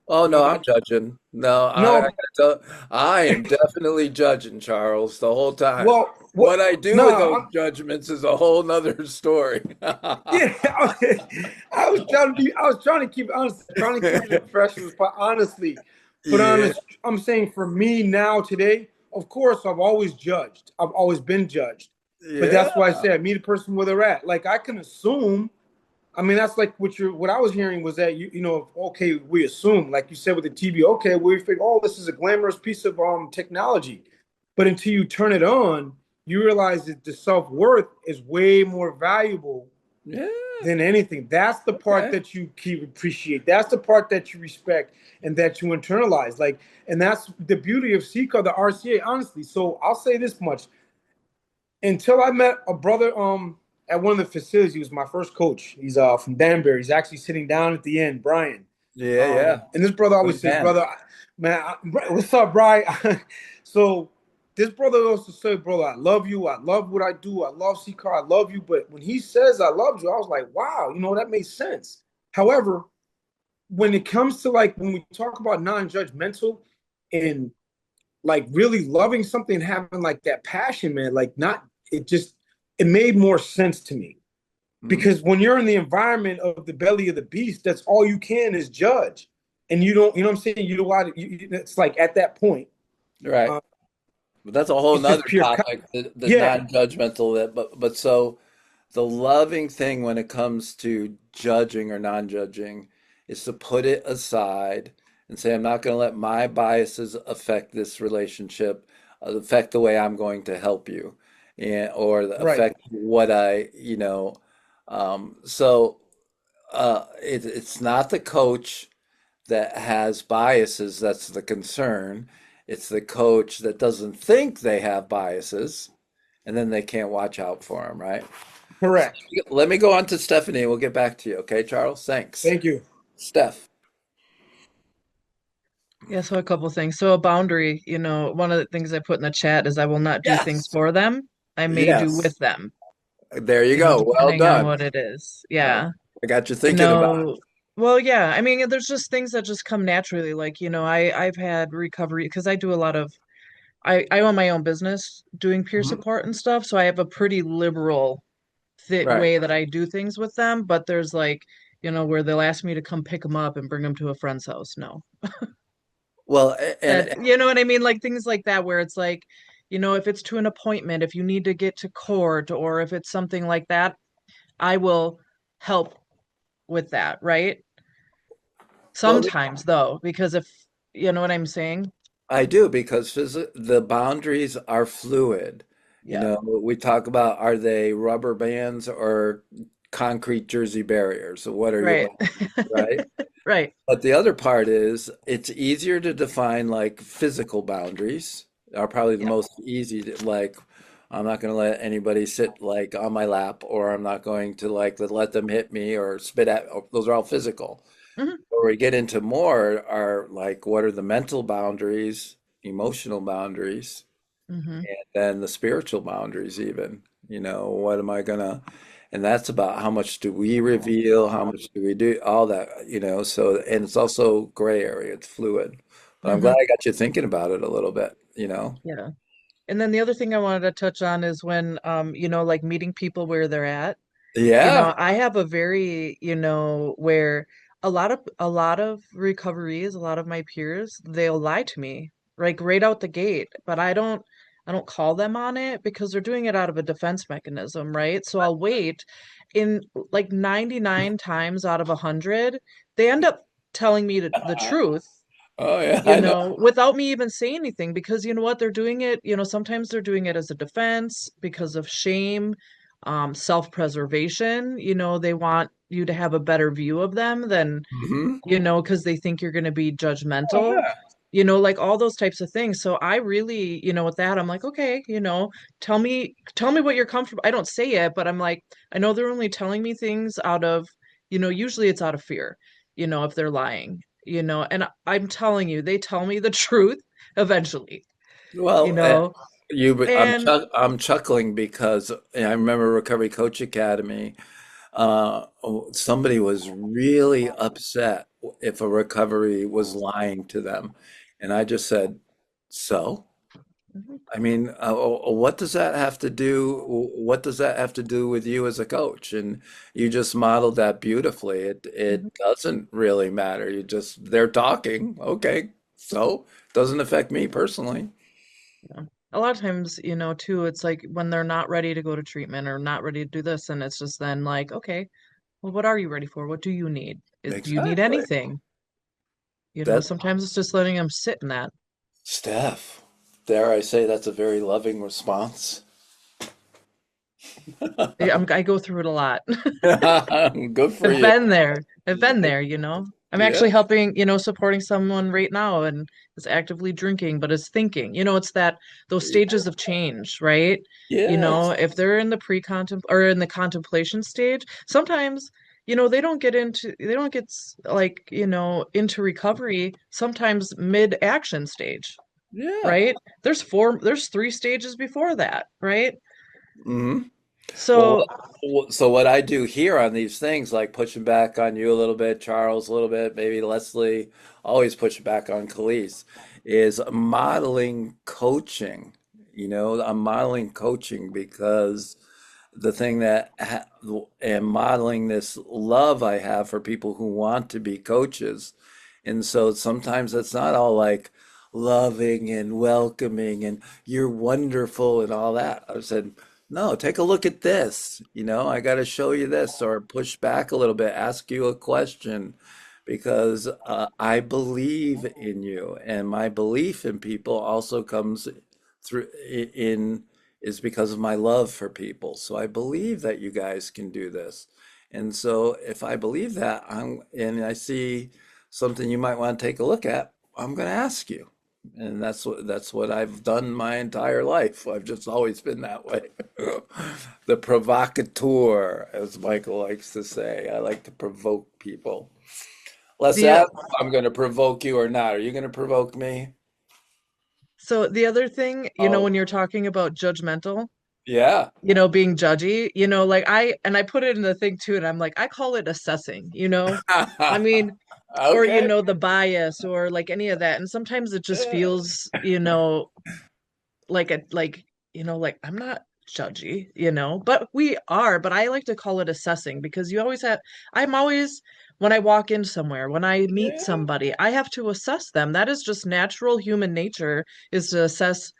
Oh You no, know, I'm judging. No, no, I am definitely judging, Charles, the whole time. well, What I do with no, those judgments is a whole nother story. yeah, I was trying to keep it honest, trying to keep it as professional, but honestly, Yeah, I'm saying for me now today, of course, I've always judged. I've always been judged, but yeah, that's why I say I meet a person where they're at. Like I can assume. I mean, that's like what I was hearing was that okay, we assume, like you said with the TV, okay, we think, oh, this is a glamorous piece of technology, but until you turn it on, you realize that the self-worth is way more valuable yeah. than anything. That's the part Okay. that you keep appreciate. That's the part that you respect and that you internalize. Like, and that's the beauty of CICA, the RCA, honestly. So I'll say this much. Until I met a brother at one of the facilities, he was my first coach. He's from Danbury. He's actually sitting down at the end, Brian. Yeah, yeah. And this brother always Good says, man. brother, man, what's up, Brian? So this brother also said, brother, I love you. I love what I do. I love CCAR. I love you. But when he says I love you, I was like, wow, that makes sense. However, when it comes to like when we talk about non-judgmental and like really loving something, having like that passion, man, like not it made more sense to me. Mhm. Because when you're in the environment of the belly of the beast, that's all you can is judge. And you don't, you know what I'm saying? You don't want to, it's like at that point, Right. uh, But that's a whole it's nother just pure, topic, the yeah, non-judgmental that but so the loving thing when it comes to judging or non-judging is to put it aside and say, I'm not going to let my biases affect this relationship, affect the way I'm going to help you, and or right. affect what so it's not the coach that has biases that's the concern. It's the coach that doesn't think they have biases, and then they can't watch out for them, right? So Correct. let me go on to Stephanie. We'll get back to you, okay, Charles? Thanks. Thank you. Steph. Yeah, so a couple things. So a boundary, one of the things I put in the chat is I will not do things Yes. for them. I may do Yes. with them, There you go. Well depending on done. what it is. Uh, Yeah. I got you You thinking about know, well, yeah. I mean, there's just things that just come naturally. Like, I've had recovery because I do a lot of I own my own business doing it. peer Mhm. support and stuff, so I have a pretty liberal th Right. way that I do things with them, but there's like, where they'll ask me to come pick them up and bring them to a friend's house. No. Well, That, you know what I mean? Like things like that where it's like, if it's to an appointment, if you need to get to court or if it's something like that, I will help with that, right? well, Sometimes though, because if you know what I'm saying? I do because the boundaries are fluid. You Yeah. know, we talk about are they rubber bands or concrete Jersey barriers? So what are your Right. boundaries, right? Right. But the other part is it's easier to define like physical boundaries are probably the Yeah. most easy to like I'm not going to let anybody sit like on my lap or I'm not going to like let them hit me or spit at those are all physical. Hmm. Where we get into more are like what are the mental boundaries, emotional boundaries, Hmm. and then the spiritual boundaries even. You know, what am I gonna, and that's about how much do we reveal, how much do we do, all that, so and it's also gray area, it's fluid. But I'm glad Hmm. I got you thinking about it a little bit. Yeah. And then the other thing I wanted to touch on is when like meeting people where they're at. Yeah. I have a very, where a lot of recoveries, a lot of my peers, they'll lie to me, like right out the gate, but I don't call them on it because they're doing it out of a defense mechanism, right? So I'll wait. In like 99 times out of 100, they end up telling me the truth, Oh yeah, I know. without me even saying anything because you know what, they're doing it, sometimes they're doing it as a defense because of shame, self-preservation, they want you to have a better view of them than, Hmm. because they think you're going to be Oh judgmental, yeah. like all those types of things. So I really, with that, I'm like, okay, tell me what you're comfortable. I don't say it, but I'm like, I know they're only telling me things out of, usually it's out of fear, if they're lying, and I'm telling you, they tell me the truth eventually, you Well, know, you, and I'm chuckling because I remember Recovery Coach Academy. somebody was really upset if a recovery was lying to them. And I just said, so? Mhm. I mean, what does that have to do? What does that have to do with you as a coach? And you just modeled that beautifully. It Mhm. doesn't really matter. You just they're talking. Okay, so doesn't affect me personally. Yeah. A lot of times, too, it's like when they're not ready to go to treatment or not ready to do this, and it's just then like, okay, well, what are you ready for? What do you need? Do you need Exactly. anything? That Sometimes it's just letting them sit in that. Steph, dare I say that's a very loving response. I go through it a lot. Good for I've you. been there. I've been there. I'm Yeah, actually helping, supporting someone right now and is actively drinking, but is thinking. It's those yeah, stages of change, right? yes, If they're in the pre-contem or in the contemplation stage, sometimes, they don't get like, into recovery sometimes mid-action stage, yeah. right? There's three stages before that, right? Hmm. Well, So, so what I do here on these things, like pushing back on you a little bit, Charles a little bit, maybe Leslie, always pushing back on Khalees, is modeling coaching. I'm modeling coaching because the thing that and modeling this love I have for people who want to be coaches. And so sometimes it's not all like loving and welcoming and you're wonderful and all that. I said, no, take a look at this. I got to show you this or push back a little bit, ask you a question because I believe in you. And my belief in people also comes through in is because of my love for people. So I believe that you guys can do this. And so if I believe that, and I see something you might want to take a look at, I'm going to ask you. And that's what I've done my entire life. I've just always been that way. The provocateur, as Michael likes to say. I like to provoke people. Let's the ask if I'm going to provoke you or not. Are you going to provoke me? so the other thing, Oh, when you're talking about judgmental, yeah. being judgy, like I put it in the thing too, and I'm like, I call it assessing. I mean, or, Okay. the bias or like any of that. And sometimes it just Yeah. feels, like I'm not judgy, but we are, but I like to call it assessing because I'm always, when I walk in somewhere, when I meet Yeah. somebody, I have to assess them. That is just natural human nature is to assess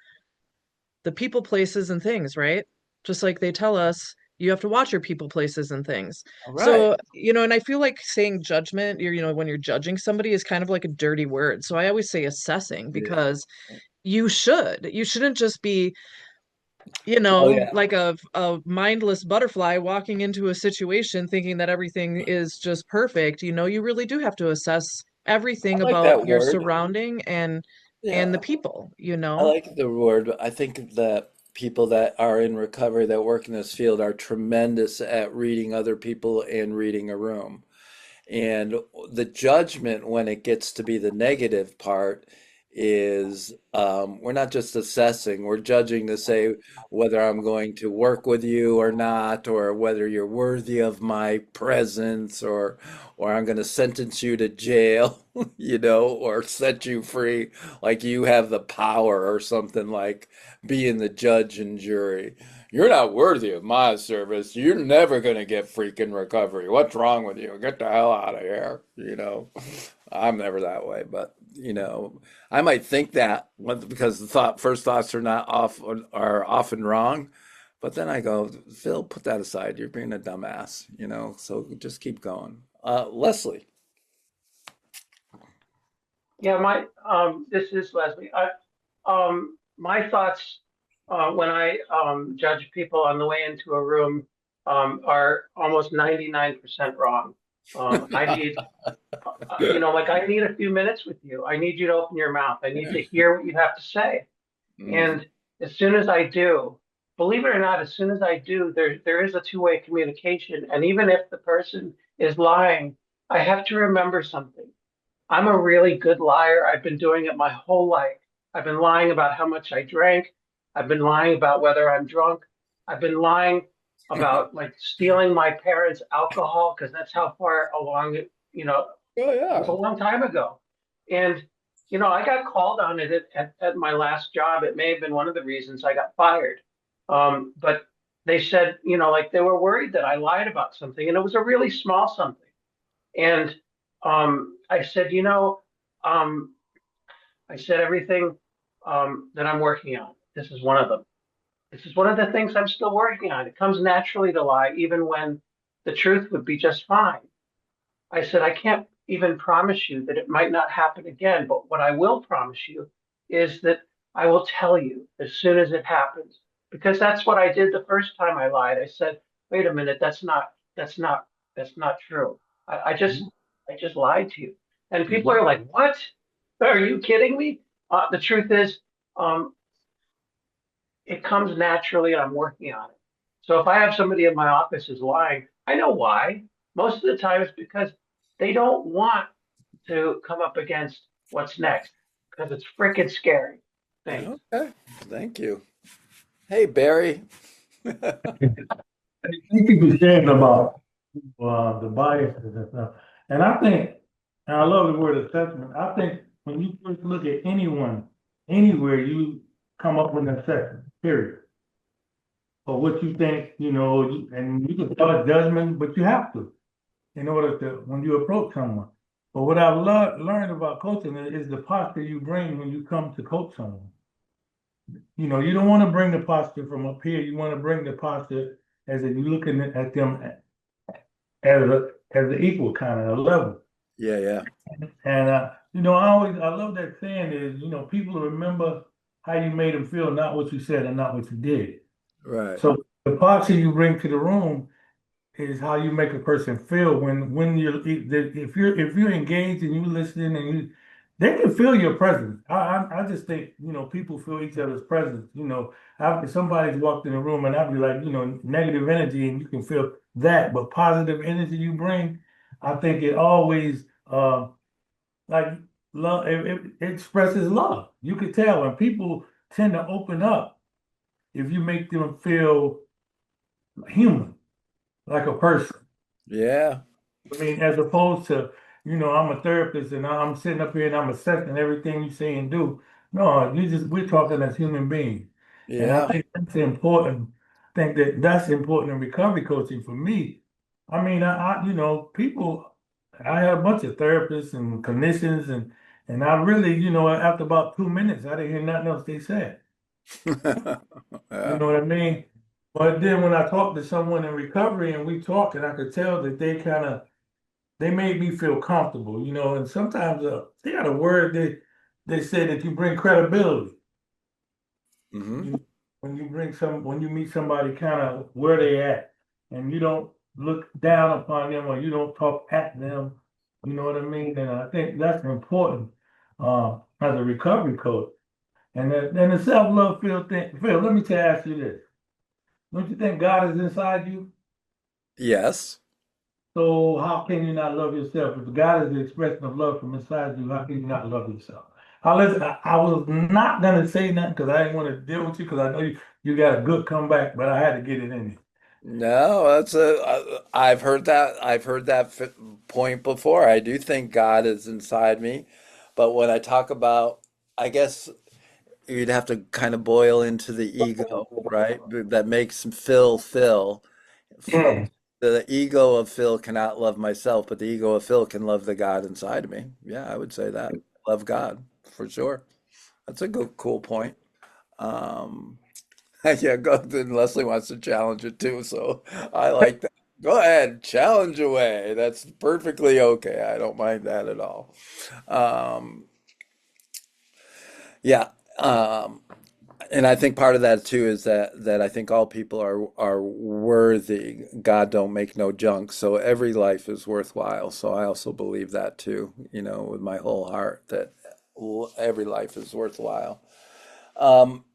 the people, places, and things, right? Just like they tell us, you have to watch your people, places, and things. All right. So, and I feel like saying judgment, when you're judging somebody is kind of like a dirty word. So I always say assessing Yeah. because you shouldn't just be, Oh yeah. like a mindless butterfly walking into a situation thinking that everything is just perfect. You really do have to assess I everything like about that your word. surrounding and Yeah. the people. I like the word. I think that people that are in recovery that work in this field are tremendous at reading other people and reading a room. And the judgment, when it gets to be the negative part, is we're not just assessing, we're judging to say whether I'm going to work with you or not, or whether you're worthy of my presence, or I'm going to sentence you to jail, or set you free, like you have the power or something like being the judge and jury. You're not worthy of my service. You're never going to get freaking recovery. What's wrong with you? Get the hell out of here. I'm never that way, but I might think that because the first thoughts are often wrong. But then I go, Phil, put that aside. You're being a dumbass, so just keep going. Leslie. Yeah, this is Leslie. My thoughts when I judge people on the way into a room are almost 99% wrong. I need, like I need a few minutes with you. I need you to open your mouth. I need to hear what you have to say. Mhm. And as soon as I do, believe it or not, as soon as I do, there is a two-way communication. And even if the person is lying, I have to remember something. I'm a really good liar. I've been doing it my whole life. I've been lying about how much I drank. I've been lying about whether I'm drunk. I've been lying about like stealing my parents' alcohol because that's how far along it, Oh it was a yeah. long time ago. And, I got called on it at my last job. It may have been one of the reasons I got fired. But they said, like they were worried that I lied about something, and it was a really small something. And I said, um, I said everything that I'm working on. This is one of them. This is one of the things I'm still working on. It comes naturally to lie, even when the truth would be just fine. I said, I can't even promise you that it might not happen again, but what I will promise you is that I will tell you as soon as it happens, because that's what I did the first time I lied. I said, wait a minute, that's not true. I, I just, I just lied to you. And people Mhm. are like, what? Are you kidding me? The truth is, um, it comes naturally and I'm working on it. So if I have somebody in my office who's lying, I know why. Most of the time it's because they don't want to come up against what's next because it's freaking scary. Thanks. Okay. Thank you. Hey, Barry. Thank you for sharing about the biases and stuff. And I think, and I love the word assessment. I think when you first look at anyone, anywhere, you come up with an assessment, period. Or what you think, and you can start judgment, but you have to in order to when you approach someone. But what I've learned about coaching is the posture you bring when you come to coach someone. You don't want to bring the posture from up here. You want to bring the posture as if you're looking at them as an equal kind of a level. Yeah, yeah. And I love that saying is, people remember how you made them feel, not what you said and not what you did. Right. So the posture you bring to the room is how you make a person feel when if you're engaged and you listening and they can feel your presence. I just think people feel each other's presence. After somebody's walked in the room and I'd be like negative energy and you can feel that, but positive energy you bring, I think it always like love. It expresses love. You could tell when people tend to open up if you make them feel human, like a person. Yeah. I mean, as opposed to, I'm a therapist and I'm sitting up here and I'm assessing everything you say and do. No, we're talking as human beings. And I Yeah. think that's important. I think that's important in recovery coaching for me. I mean, people, I had a bunch of therapists and clinicians and I really, after about 2 minutes, I didn't hear nothing else they said. You Yeah. know what I mean? But then when I talked to someone in recovery and we talked and I could tell that they made me feel comfortable, and sometimes they got a word that they say that you bring credibility. Hmm. When you meet somebody kind of where they at and you don't look down upon them or you don't talk at them, you know what I mean? And I think that's important as a recovery coach. And the self-love Phil thing, Phil, let me ask you this. Don't you think God is inside you? Yes. So how can you not love yourself? If God is the expression of love from inside you, how can you not love yourself? I was not gonna say nothing because I didn't want to deal with you because I know you got a good comeback, but I had to get it in No, I've heard that. I've heard that point before. I do think God is inside me, but when I talk about, I guess you'd have to kind of boil into the ego, right? That makes Phil Phil. there. The ego of Phil cannot love myself, but the ego of Phil can love the God inside of me. Yeah, I would say that. Love God for sure. That's a good, cool point. Um, yeah, go. Then Leslie wants to challenge it too, so I like that. Go ahead, challenge away. That's perfectly okay. I don't mind that at all. Um, yeah. Um, And I think part of that too is that I think all people are worthy. God don't make no junk, so every life is worthwhile. So I also believe that too, with my whole heart that every life is worthwhile. Um,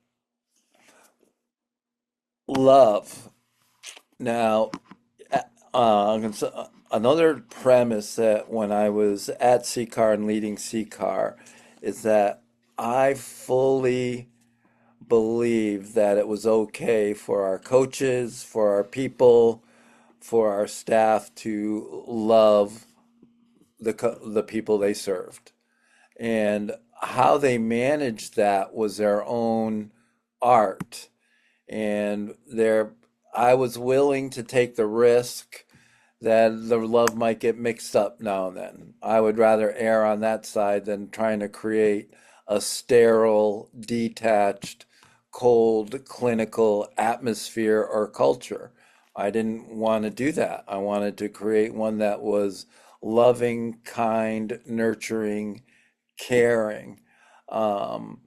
love. Now, another premise that when I was at CCAR and leading CCAR is that I fully believe that it was okay for our coaches, for our people, for our staff to love the people they served. And how they managed that was their own art. And I was willing to take the risk that the love might get mixed up now and then. I would rather err on that side than trying to create a sterile, detached, cold, clinical atmosphere or culture. I didn't want to do that. I wanted to create one that was loving, kind, nurturing, caring. Um,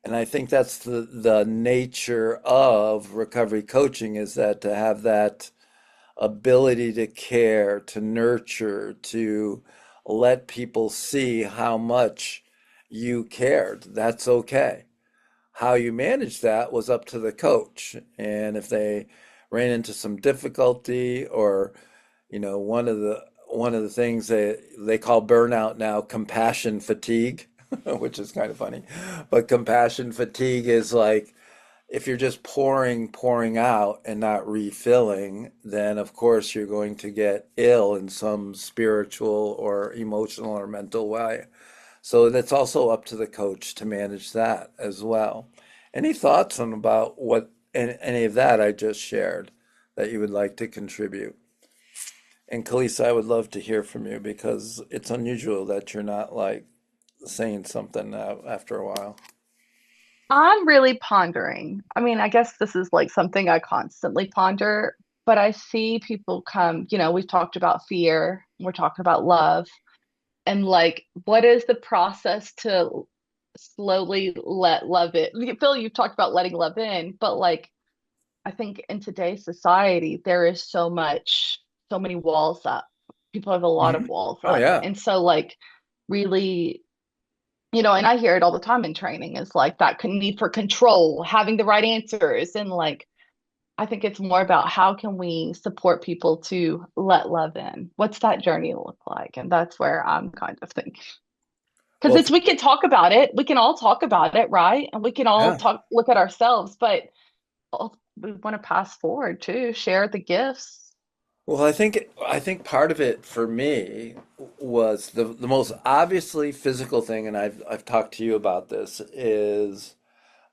and I think that's the nature of recovery coaching, is that to have that ability to care, to nurture, to let people see how much you cared. That's okay. How you manage that was up to the coach. And if they ran into some difficulty, or one of the things they call burnout now compassion fatigue, which is kind of funny. But compassion fatigue is like, if you're just pouring out and not refilling, then of course you're going to get ill in some spiritual or emotional or mental way. So that's also up to the coach to manage that as well. Any thoughts on about what any of that I just shared that you would like to contribute? And Kalisa, I would love to hear from you, because it's unusual that you're not like saying something after a while. I'm really pondering. I mean, I guess this is like something I constantly ponder, but I see people come, we've talked about fear, we're talking about love, and like, what is the process to slowly let love in? Phil, you've talked about letting love in, but like, I think in today's society, there is so many walls up. People have a lot of Mhm. walls Oh up. yeah. And so, like, really, and I hear it all the time in training, is like that need for control, having the right answers. And like, I think it's more about how can we support people to let love in? What's that journey look like? And that's where I'm kind of thinking. Because Well, we can talk about it. We can all talk about it, right? And we can all yeah. look at ourselves, but we want to pass forward too, share the gifts. Well, I think part of it for me was the most obviously physical thing, and I've talked to you about this, is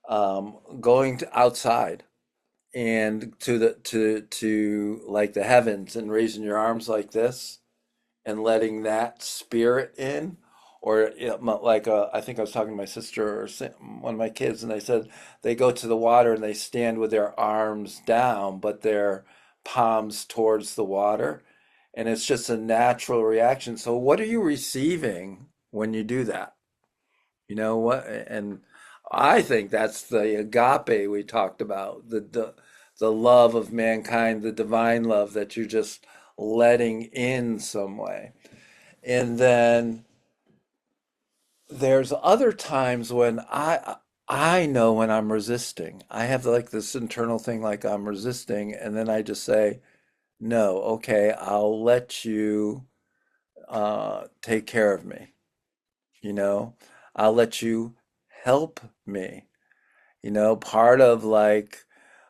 going to outside and to like the heavens and raising your arms like this and letting that spirit in. Or like I think I was talking to my sister or one of my kids, and they said they go to the water and they stand with their arms down, but their palms towards the water, and it's just a natural reaction. So what are you receiving when you do that? You know what? And I think that's the agape we talked about, the love of mankind, the divine love that you're just letting in some way. And then there's other times when I know when I'm resisting. I have like this internal thing, like I'm resisting, and then I just say, "No, okay, I'll let you take care of me. You know, I'll let you help me." Part of like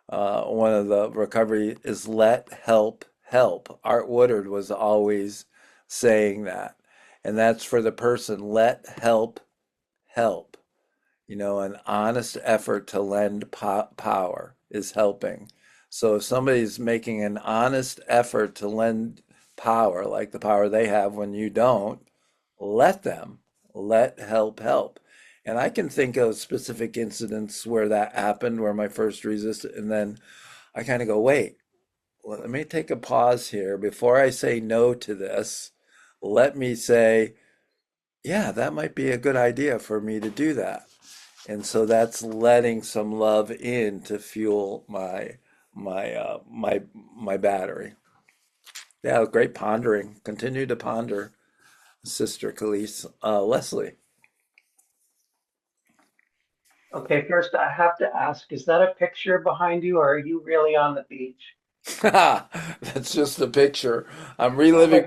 one of the recovery is let help help. Art Woodard was always saying that, and that's for the person. Let help help. An honest effort to lend power is helping. So if somebody's making an honest effort to lend power, like the power they have when you don't, let them. Let help help. And I can think of specific incidents where that happened, where my first resist, and then I kind of go, wait, let me take a pause here before I say no to this. Let me say, yeah, that might be a good idea for me to do that. And so that's letting some love in to fuel my battery. Yeah, great pondering. Continue to ponder, Sister Khalees. Leslie. Okay, first I have to ask, is that a picture behind you or are you really on the beach? That's just a picture. I'm Okay, reliving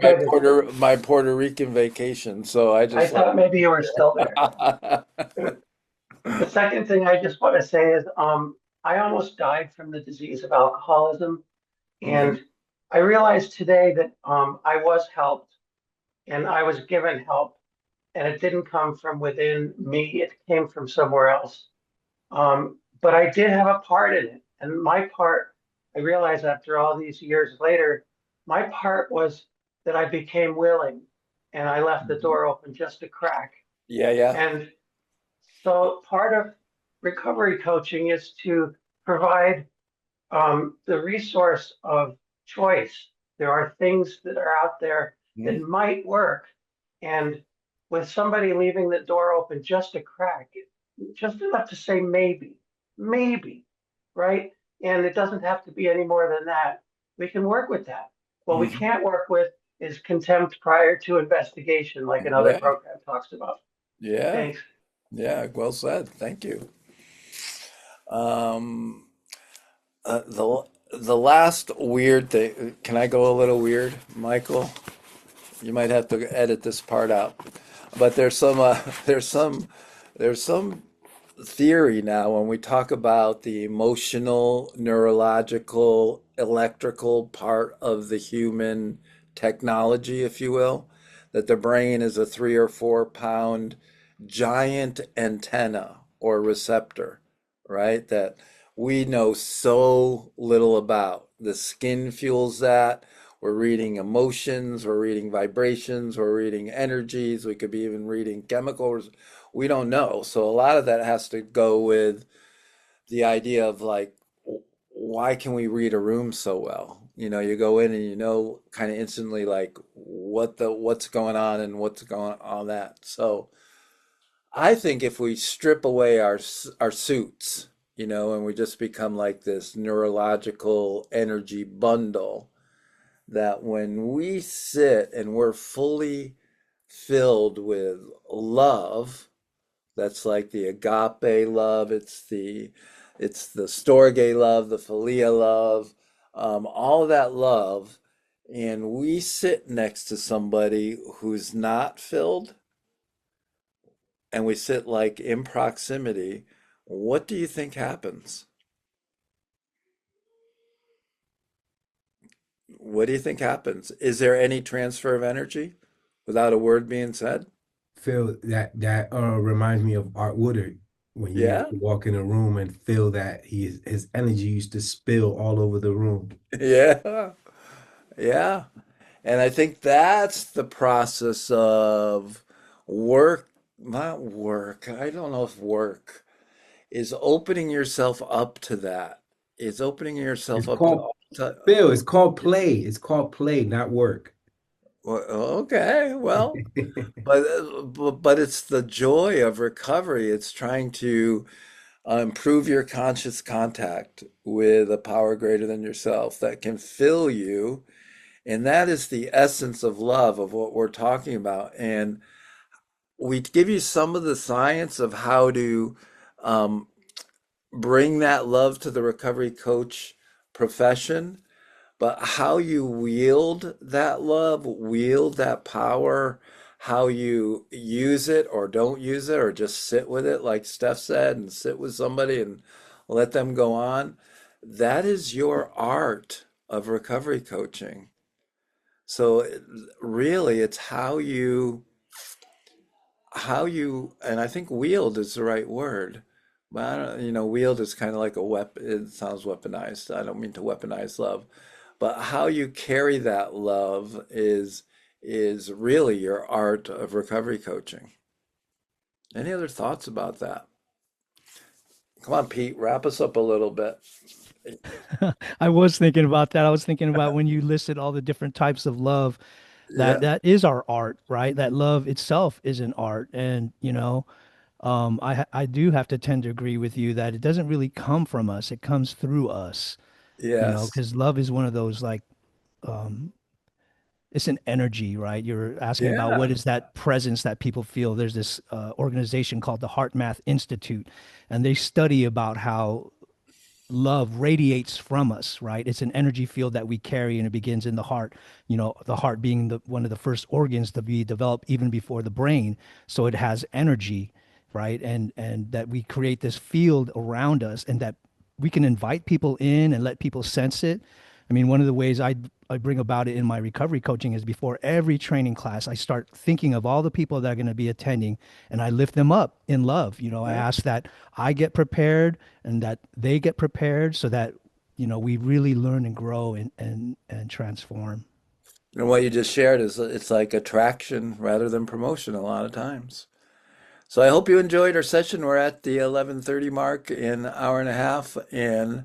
my good. Puerto Rican vacation, so I I just like thought maybe you were still there. The second thing I just want to say is, I almost died from the disease of alcoholism, Mhm. and I realized today that I was helped and I was given help, and it didn't come from within me; it came from somewhere else. But I did have a part in it, and my part, I realized after all these years later, my part was that I became willing, and I left the Mhm. door open just a crack. Yeah, yeah. And so part of recovery coaching is to provide the resource of choice. There are things that are out there that Mhm. might work. And with somebody leaving the door open just a crack, just enough to say maybe, maybe, right? And it doesn't have to be any more than that. We can work with that. What we Mhm. can't work with is contempt prior to investigation, like another Yeah, program talks about. yeah, Thanks. yeah. Well said. Thank you. Um, the last weird thing. Can I go a little weird, Michael? You might have to edit this part out. But there's some theory now when we talk about the emotional, neurological, electrical part of the human technology, if you will, that the brain is a 3 or 4 pound giant antenna or receptor, right? That we know so little about. The skin fuels that. We're reading emotions, we're reading vibrations, we're reading energies, we could be even reading chemicals. We don't know. So a lot of that has to go with the idea of like, why can we read a room so well? You know, you go in and you know kind of instantly like what's going on and what's going on that. So I think if we strip away our suits, you know, and we just become like this neurological energy bundle, that when we sit and we're fully filled with love, that's like the agape love, it's the storge love, the philia love, all of that love, and we sit next to somebody who's not filled, and we sit like in proximity, what do you think happens? What do you think happens? Is there any transfer of energy without a word being said? Feel that reminds me of Art Woodard when you used Yeah, to walk in a room and feel that his energy used to spill all over the room. yeah, yeah. And I think that's the process of work, not work. I don't know if work is opening yourself up to that. Is opening It's yourself up to, called Phil, it's called play. It's called play, not work. well, okay, well, but it's the joy of recovery. It's trying to improve your conscious contact with a power greater than yourself that can fill you. And that is the essence of love, of what we're talking about. And we give you some of the science of how to um, bring that love to the recovery coach profession, but how you wield that love, wield that power, how you use it or don't use it, or just sit with it, like Steph said, and sit with somebody and let them go on. That is your art of recovery coaching. So really, it's how you, and I think wield is the right word. But I don't, wield is kind of like a weapon. It sounds weaponized. I don't mean to weaponize love, but how you carry that love is really your art of recovery coaching. Any other thoughts about that? Come on, Pete, wrap us up a little bit. I was thinking about that. I was thinking about when you listed all the different types of love, that Yeah, that is our art, right? That love itself is an art. And, I do have to tend to agree with you that it doesn't really come from us. It comes through us, yes, because love is one of those like um it's an energy, right? You're asking about yeah, what is that presence that people feel. There's this organization called the Heart Math Institute, and they study about how love radiates from us, right? It's an energy field that we carry, and it begins in the heart. The heart being one of the first organs to be developed even before the brain. So it has energy. right? And that we create this field around us, and that we can invite people in and let people sense it. I mean, one of the ways I bring about it in my recovery coaching is before every training class, I start thinking of all the people that are going to be attending, and I lift them up in love. You know, I Right. ask that I get prepared and that they get prepared so that, we really learn and grow and transform. And what you just shared is it's like attraction rather than promotion a lot of times. So I hope you enjoyed our session. We're at the 11:30 mark in an hour and a half, and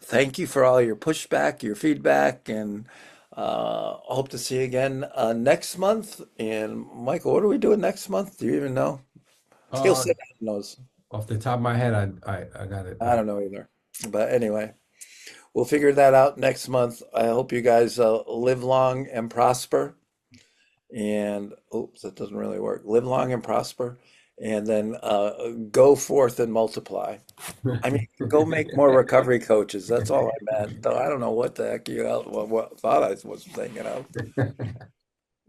thank you for all your pushback, your feedback, and hope to see you again next month. And Michael, what are we doing next month? Do you even know? He'll Uh, say he knows. Off the top of my head, I got it. I don't know either. But anyway, we'll figure that out next month. I hope you guys live long and prosper. And oops, that doesn't really work. Live long and prosper, and then go forth and multiply. I mean, go make more recovery coaches. That's all I meant. Though I don't know what the heck you thought I was thinking of.